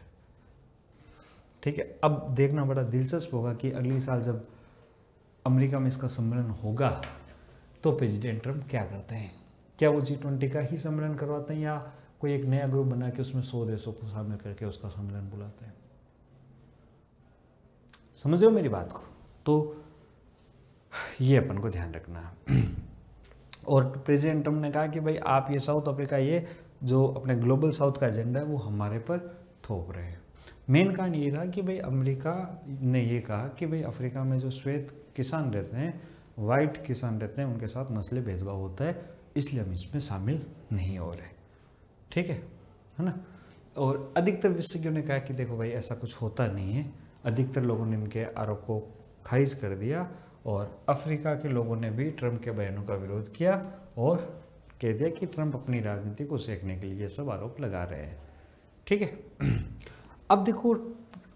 ठीक है, अब देखना बड़ा दिलचस्प होगा कि अगली साल जब अमेरिका में इसका सम्मेलन होगा तो प्रेसिडेंट ट्रंप क्या करते हैं। क्या वो G20 का ही सम्मेलन करवाते हैं या कोई एक नया ग्रुप बना के उसमें 100 देशों को शामिल करके उसका सम्मेलन बुलाते हैं। समझ रहे हो मेरी बात को? तो ये अपन को ध्यान रखना है। और प्रेसिडेंट ट्रंप ने कहा कि भाई आप ये साउथ अफ्रीका, ये जो अपने ग्लोबल साउथ का एजेंडा है वो हमारे पर थोप रहे हैं। मेन कारण ये था कि भाई अमेरिका ने ये कहा कि भाई अफ्रीका में जो श्वेत किसान रहते हैं, वाइट किसान रहते हैं, उनके साथ नस्ली भेदभाव होता है, इसलिए हम इसमें शामिल नहीं हो रहे। ठीक है ना। और अधिकतर विशेषज्ञों ने कहा कि देखो भाई ऐसा कुछ होता नहीं है। अधिकतर लोगों ने इनके आरोप को खारिज कर दिया, और अफ्रीका के लोगों ने भी ट्रंप के बयानों का विरोध किया और कह दिया कि ट्रंप अपनी राजनीति को सेकने के लिए ये सब आरोप लगा रहे हैं। ठीक है, अब देखो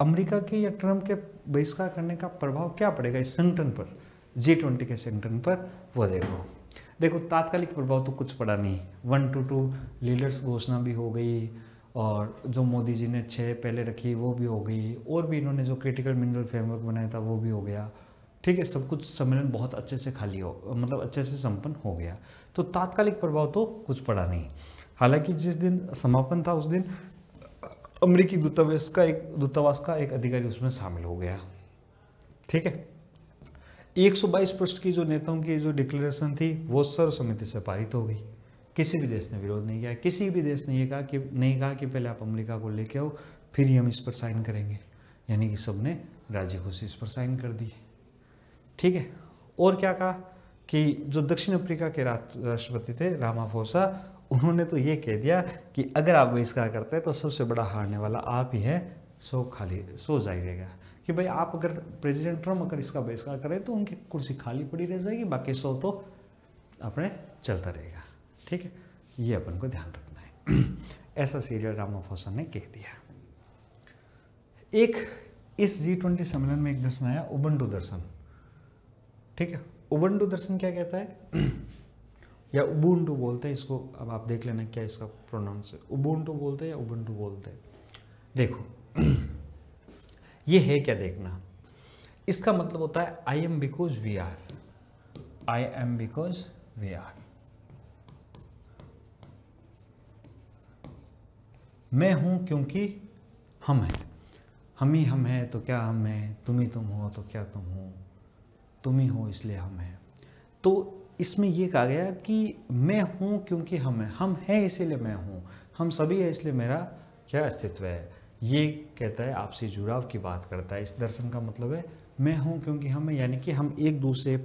अमेरिका के या ट्रंप के बहिष्कार करने का प्रभाव क्या पड़ेगा इस संगठन पर, G20 के संगठन पर, वो देखो तात्कालिक प्रभाव तो कुछ पड़ा नहीं। 1-2 लीडर्स घोषणा भी हो गई, और जो मोदी जी ने 6 पहले रखी वो भी हो गई, और भी इन्होंने जो क्रिटिकल मिनरल फ्रेमवर्क बनाया था वो भी हो गया। ठीक है, सब कुछ सम्मेलन बहुत अच्छे से मतलब अच्छे से संपन्न हो गया। तो तात्कालिक प्रभाव तो कुछ पड़ा नहीं। हालांकि जिस दिन समापन था उस दिन अमेरिकी दूतावास का एक अधिकारी उसमें शामिल हो गया। ठीक है, 122 पृष्ठ की जो नेताओं की जो डिक्लेरेशन थी वो सर्वसम्मति से पारित हो गई। किसी भी देश ने विरोध नहीं किया। किसी भी देश ने ये नहीं कहा कि पहले आप अमेरिका को लेके आओ फिर ही हम इस पर साइन करेंगे। यानी कि सबने राजी खुशी इस पर साइन कर दी। ठीक है, और क्या कहा कि जो दक्षिण अफ्रीका के राष्ट्रपति थे रामाफोसा, उन्होंने तो ये कह दिया कि अगर आप बहिष्कार करते हैं तो सबसे बड़ा हारने वाला आप ही है, सो जाइएगा। कि भाई आप अगर प्रेसिडेंट ट्रम्प अगर इसका बहिष्कार करें तो उनकी कुर्सी खाली पड़ी रह जाएगी, बाकी 100 तो अपने चलता रहेगा। ठीक है, ये अपन को ध्यान रखना है। ऐसा सीरियल रामाफोसा ने कह दिया। एक इस G20 सम्मेलन में एक दर्शन आया, उबंटू दर्शन। ठीक है, उबंटू दर्शन क्या कहता है, या उबुंटू बोलते हैं इसको। अब आप देख लेना क्या इसका प्रोनाउंस है, उबुंटू बोलते हैं या उबंटू बोलते हैं। देखो ये है क्या, देखना। इसका मतलब होता है I am because we are, I am because we are. मैं हूं क्योंकि हम हैं, हम ही हम हैं तो क्या हम हैं, तुम ही तुम हो तो क्या तुम हो, तुम ही हो इसलिए हम हैं। तो इसमें यह कहा गया कि मैं हूं क्योंकि हम हैं इसीलिए मैं हूं, हम सभी है इसलिए मेरा क्या अस्तित्व है। ये कहता है आपसी जुड़ाव की बात करता है। इस दर्शन का मतलब है मैं हूं क्योंकि हम हैं, यानी कि हम एक दूसरे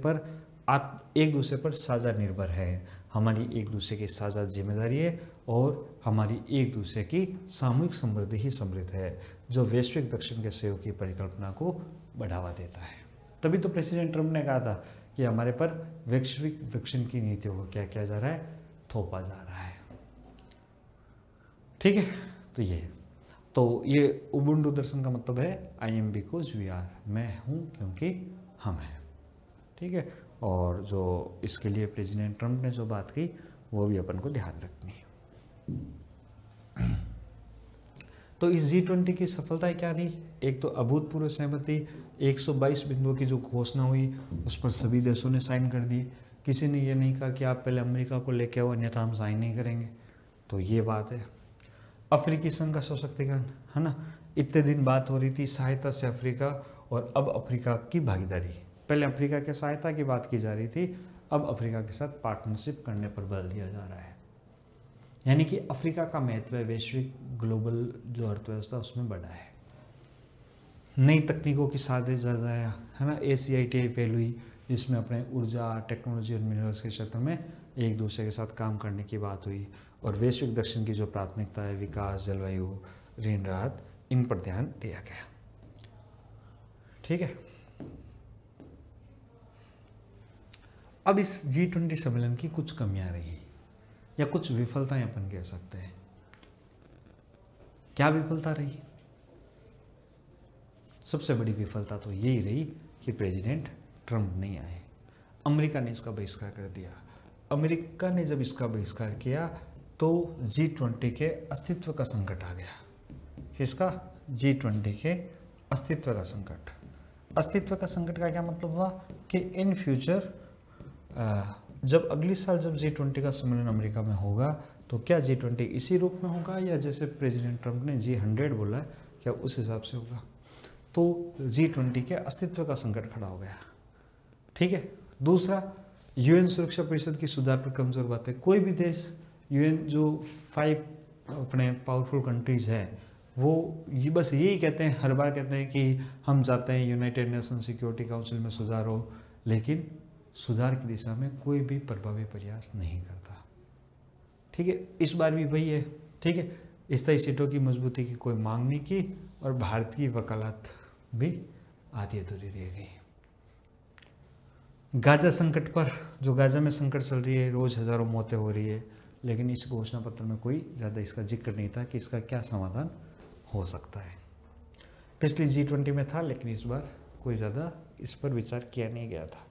पर साझा निर्भर है, हमारी एक दूसरे की साझा जिम्मेदारी है, और हमारी एक दूसरे की सामूहिक समृद्धि ही समृद्ध है, जो वैश्विक दक्षिण के सहयोग की परिकल्पना को बढ़ावा देता है। तभी तो प्रेसिडेंट ट्रंप ने कहा था कि हमारे पर वैश्विक दक्षिण की नीतियों को क्या किया जा रहा है, थोपा जा रहा है। ठीक है, तो ये उबुंटू दर्शन का मतलब है I am because we are, मैं हूँ क्योंकि हम हैं। ठीक है, और जो इसके लिए प्रेसिडेंट ट्रंप ने जो बात की वो भी अपन को ध्यान रखनी है। तो इस G20 की सफलताएं क्या रही? एक तो अभूतपूर्व सहमति, 122 बिंदुओं की जो घोषणा हुई उस पर सभी देशों ने साइन कर दी। किसी ने ये नहीं कहा कि आप पहले अमेरिका को लेके आओ अन्यथा हम साइन नहीं करेंगे। तो ये बात है। अफ्रीकी संघ का सशक्तिकरण, है ना, इतने दिन बात हो रही थी सहायता से अफ्रीका, और अब अफ्रीका की भागीदारी। पहले अफ्रीका के सहायता की बात की जा रही थी, अब अफ्रीका के साथ पार्टनरशिप करने पर बल दिया जा रहा है। यानी कि अफ्रीका का महत्व वैश्विक ग्लोबल जो अर्थव्यवस्था उसमें बढ़ा है। नई तकनीकों की साधे ज़्यादा है ना, ACITI फेल हुई जिसमें अपने ऊर्जा, टेक्नोलॉजी और मिनरल्स के क्षेत्र में एक दूसरे के साथ काम करने की बात हुई। और वैश्विक दक्षिण की जो प्राथमिकता है, विकास, जलवायु, ऋण राहत, इन पर ध्यान दिया गया। ठीक है, अब इस G20 सम्मेलन की कुछ कमियां रही या कुछ विफलताएं अपन कह सकते हैं। क्या विफलता रही? सबसे बड़ी विफलता तो यही रही कि प्रेसिडेंट ट्रंप नहीं आए। अमेरिका ने इसका बहिष्कार कर दिया। अमेरिका ने जब इसका बहिष्कार किया तो G20 के अस्तित्व का संकट आ गया। किसका? G20 के अस्तित्व का संकट। अस्तित्व का संकट का क्या मतलब हुआ कि इन फ्यूचर जब अगली साल जब G20 का सम्मेलन अमेरिका में होगा तो क्या G20 इसी रूप में होगा या जैसे प्रेसिडेंट ट्रंप ने G100 बोला है क्या उस हिसाब से होगा? तो G20 के अस्तित्व का संकट खड़ा हो गया। ठीक है, दूसरा, UN सुरक्षा परिषद की सुधार पर कमजोर बात है। कोई भी देश UN जो 5 अपने पावरफुल कंट्रीज है वो ये बस यही कहते हैं, हर बार कहते हैं कि हम चाहते हैं यूनाइटेड नेशन सिक्योरिटी काउंसिल में सुधार हो, लेकिन सुधार की दिशा में कोई भी प्रभावी प्रयास नहीं करता। ठीक है, इस बार भी वही है। ठीक है, स्थायी सीटों की मजबूती की कोई मांग नहीं की और भारत की वकालत भी आधी अधूरी रह गई। गाजा संकट पर, जो गाजा में संकट चल रही है, रोज हजारों मौतें हो रही है, लेकिन इस घोषणा पत्र में कोई ज़्यादा इसका जिक्र नहीं था कि इसका क्या समाधान हो सकता है। पिछली G20 में था लेकिन इस बार कोई ज़्यादा इस पर विचार किया नहीं गया था,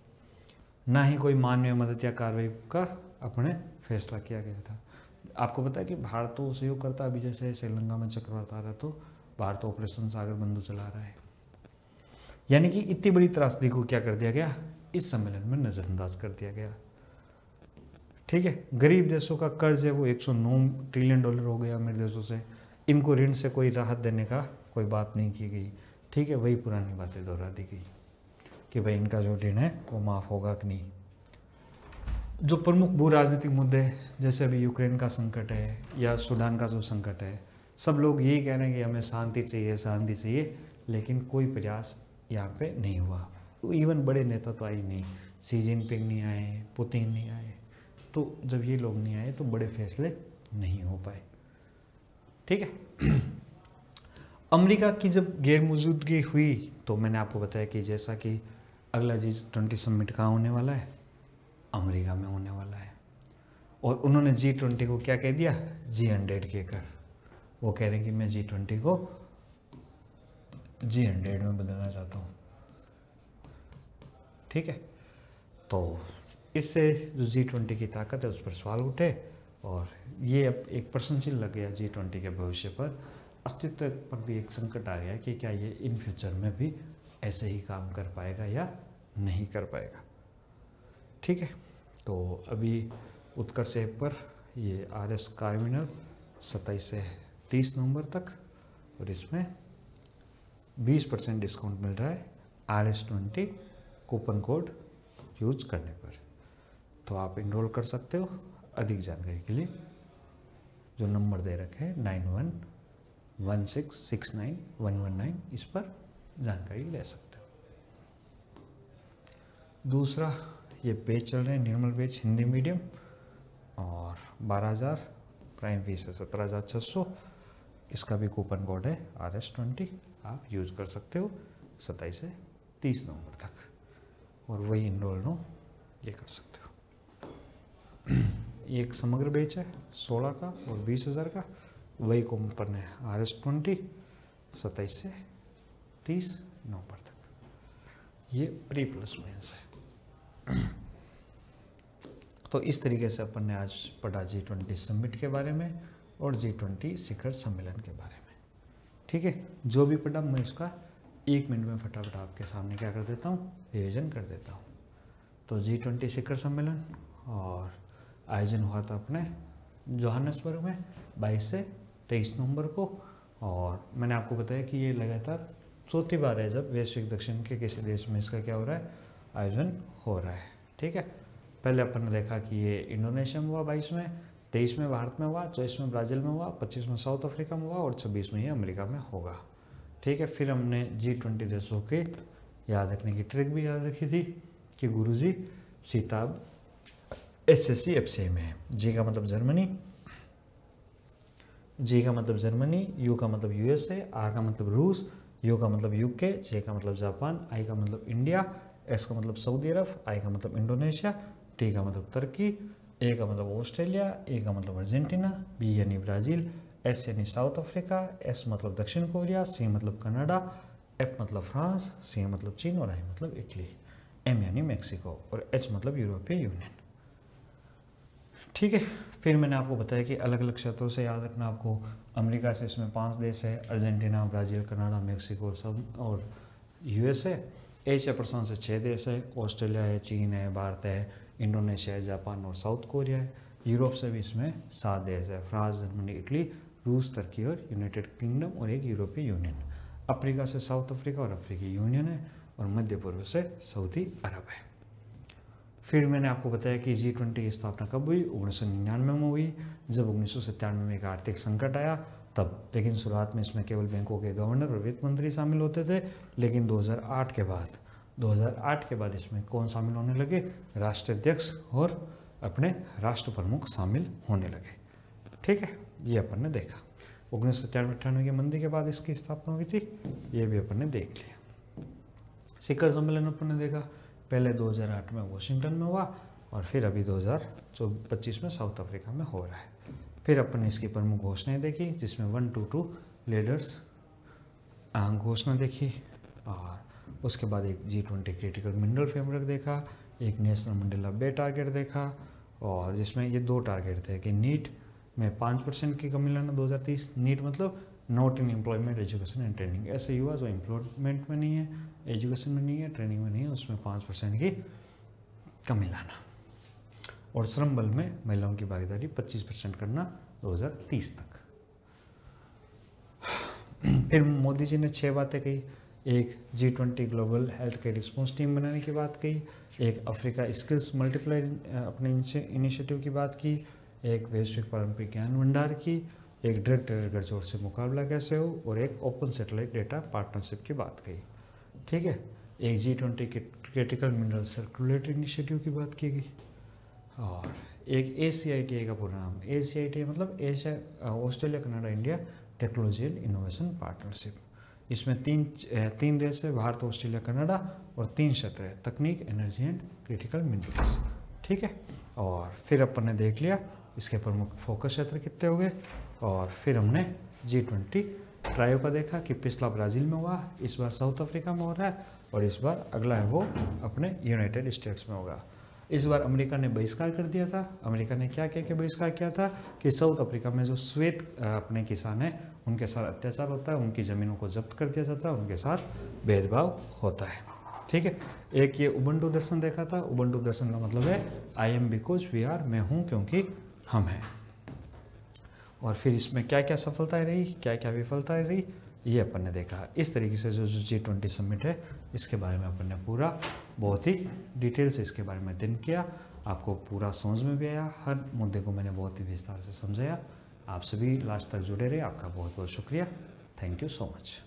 ना ही कोई मानवीय मदद या कार्रवाई का अपने फैसला किया गया था। आपको पता है कि भारत तो सहयोग करता, अभी जैसे श्रीलंका में चक्रवात आ रहा है तो भारत तो ऑपरेशन सागर बंधु चला रहा है। यानी कि इतनी बड़ी त्रासदी को क्या कर दिया गया, इस सम्मेलन में नज़रअंदाज कर दिया गया। ठीक है, गरीब देशों का कर्ज है वो 109 ट्रिलियन डॉलर हो गया अमीर देशों से, इनको ऋण से कोई राहत देने का कोई बात नहीं की गई। ठीक है, वही पुरानी बातें दोहरा दी गई कि भाई इनका जो ऋण है वो माफ़ होगा कि नहीं। जो प्रमुख भू राजनीतिक मुद्दे जैसे अभी यूक्रेन का संकट है या सूडान का जो संकट है, सब लोग यही कह रहे हैं कि हमें शांति चाहिए, शांति चाहिए, लेकिन कोई प्रयास यहाँ पे नहीं हुआ। इवन बड़े नेता तो आए नहीं, शी जिनपिंग नहीं आए, पुतिन नहीं आए, तो जब ये लोग नहीं आए तो बड़े फैसले नहीं हो पाए। ठीक है, अमेरिका की जब गैर मौजूदगी हुई तो मैंने आपको बताया कि जैसा कि अगला G20 समिट कहाँ होने वाला है, अमेरिका में होने वाला है। और उन्होंने G20 को क्या कह दिया, G100 कहकर। वो कह रहे हैं कि मैं G20 को G100 में बदलना चाहता हूँ। ठीक है, तो इससे जो G20 की ताकत है उस पर सवाल उठे और ये अब एक प्रश्नचिन्ह लग गया G20 के भविष्य पर, अस्तित्व पर भी एक संकट आ गया कि क्या ये इन फ्यूचर में भी ऐसे ही काम कर पाएगा या नहीं कर पाएगा। ठीक है, तो अभी उत्कर्ष ऐप पर ये RS कार्मिनल 27 से 30 नवंबर तक, और इसमें 20% डिस्काउंट मिल रहा है RS20 कूपन कोड यूज करने पर। तो आप इनरोल कर सकते हो। अधिक जानकारी के लिए जो नंबर दे रखे हैं 9116691119, इस पर जानकारी ले सकते हो। दूसरा, ये बैच चल रहे हैं निर्मल बैच हिंदी मीडियम, और 12,000 प्राइम फीस है 17,600। इसका भी कूपन कोड है RS20, आप यूज कर सकते हो 27 से 30 नवंबर तक। और वही इनरोल नो ये कर सकते हो। ये एक समग्र बैच है 16 का और 20,000 का, वही को पढ़ना है RS20 27 से 30 नवंबर तक। ये प्री प्लस मेंस है। तो इस तरीके से अपन ने आज पढ़ा G20 समिट के बारे में और G20 शिखर सम्मेलन के बारे में। ठीक है, जो भी पढ़ा मैं इसका 1 मिनट में फटाफट आपके सामने क्या कर देता हूँ, रिविजन कर देता हूँ। तो G20 शिखर सम्मेलन और आयोजन हुआ था अपने जोहान्सबर्ग में 22 से 23 नवंबर को, और मैंने आपको बताया कि ये लगातार चौथी बार है जब वैश्विक दक्षिण के किसी देश में इसका क्या हो रहा है, आयोजन हो रहा है। ठीक है, पहले अपन ने देखा कि ये इंडोनेशिया में हुआ 22 में, 23 में भारत में हुआ, 24 में ब्राज़ील में हुआ, 25 में साउथ अफ्रीका में हुआ और 26 में ये अमेरिका में होगा। ठीक है, फिर हमने G20 देशों के याद रखने की ट्रिक भी याद रखी थी कि गुरुजी सीताब SSC FCA में है। G का मतलब जर्मनी, G का मतलब जर्मनी, U का मतलब USA, R का मतलब रूस, U का मतलब UK, J का मतलब जापान, I का मतलब इंडिया, S का मतलब सऊदी अरब, I का मतलब इंडोनेशिया, T का मतलब तुर्की, A का मतलब ऑस्ट्रेलिया, A का मतलब अर्जेंटीना, B यानी ब्राज़ील, S यानी साउथ अफ्रीका, S मतलब दक्षिण कोरिया, C मतलब कनाडा, F मतलब फ्रांस, C मतलब चीन और I मतलब इटली, M यानी मेक्सिको और H मतलब यूरोपीय यूनियन। ठीक है, फिर मैंने आपको बताया कि अलग अलग क्षेत्रों से याद रखना आपको। अमेरिका से इसमें 5 देश है, अर्जेंटीना, ब्राज़ील, कनाडा, मेक्सिको सब और USA। एशिया प्रशांत से 6 देश है, ऑस्ट्रेलिया है, चीन है, भारत है, इंडोनेशिया है, जापान और साउथ कोरिया है। यूरोप से भी इसमें 7 देश है, फ्रांस, जर्मनी, इटली, रूस, तुर्की और यूनाइटेड किंगडम और एक यूरोपीय यूनियन। अफ्रीका से साउथ अफ्रीका और अफ्रीकी यूनियन है और मध्य पूर्व से सऊदी अरब है। फिर मैंने आपको बताया कि G20 की स्थापना कब हुई, 1999 में हुई, जब 1997 में एक आर्थिक संकट आया तब। लेकिन शुरुआत में इसमें केवल बैंकों के गवर्नर और वित्त मंत्री शामिल होते थे, लेकिन 2008 के बाद इसमें कौन शामिल होने लगे, राष्ट्राध्यक्ष और अपने राष्ट्र प्रमुख शामिल होने लगे। ठीक है, ये अपन ने देखा। 1997-98 की मंदी के बाद इसकी स्थापना हुई थी, ये भी अपन ने देख लिया। शिखर सम्मेलन अपन ने देखा, पहले 2008 में वाशिंगटन में हुआ और फिर अभी 2025 में साउथ अफ्रीका में हो रहा है। फिर अपन ने इसकी प्रमुख घोषणाएं देखी, जिसमें 1-2 लीडर्स घोषणा देखी, और उसके बाद एक G20 क्रिटिकल मिनरल फ्रेमवर्क देखा, एक नेशनल मंडेला बे टारगेट देखा, और जिसमें ये 2 टारगेट थे कि नीट में 5% की कमी लाना 2030। नीट मतलब not in employment, education and training. ऐसे युवा जो एम्प्लॉयमेंट में नहीं है, एजुकेशन में नहीं है, ट्रेनिंग में नहीं है, उसमें 5% की कमी लाना। और श्रम बल में महिलाओं की भागीदारी 25% करना 2030 तक। फिर मोदी जी ने 6 बातें कही। एक G20 global health care response team बनाने की बात कही, एक अफ्रीका स्किल्स मल्टीप्लायर अपने इनिशिएटिव की बात की, एक वैश्विक पारंपरिक ज्ञान भंडार की, एक ड्रग गठजोड़ से मुकाबला कैसे हो, और एक ओपन सैटेलाइट डेटा पार्टनरशिप की बात कही। ठीक है, एक G20 critical mineral circulatory initiative की बात की गई, और एक ACITA का प्रोग्राम। ACITA मतलब Asia Australia Canada India technology and innovation partnership. इसमें तीन देश है, भारत, ऑस्ट्रेलिया, कनाडा, और 3 क्षेत्र है, तकनीक, एनर्जी एंड क्रिटिकल मिनरल्स। ठीक है, और फिर अपन ने देख लिया इसके प्रमुख फोकस क्षेत्र कितने हो गए, और फिर हमने G20 ट्रायो का देखा कि पिछला ब्राज़ील में हुआ, इस बार साउथ अफ्रीका में हो रहा है, और इस बार अगला है वो अपने यूनाइटेड स्टेट्स में होगा। इस बार अमेरिका ने बहिष्कार कर दिया था। अमेरिका ने क्या क्या बहिष्कार किया था कि साउथ अफ्रीका में जो श्वेत अपने किसान हैं उनके साथ अत्याचार होता है, उनकी ज़मीनों को जब्त कर दिया जाता है, उनके साथ भेदभाव होता है। ठीक है, एक ये उबंटू दर्शन देखा था। उबंटू दर्शन का मतलब है I am because we are, मैं हूँ क्योंकि हम हैं। और फिर इसमें क्या क्या सफलताएं रही, क्या क्या विफलताएं रही, ये अपन ने देखा। इस तरीके से जो G20 समिट है इसके बारे में अपन ने पूरा बहुत ही डिटेल से इसके बारे में अध्ययन किया। आपको पूरा समझ में भी आया, हर मुद्दे को मैंने बहुत ही विस्तार से समझाया। आप सभी लास्ट तक जुड़े रहे, आपका बहुत बहुत शुक्रिया। Thank you so much.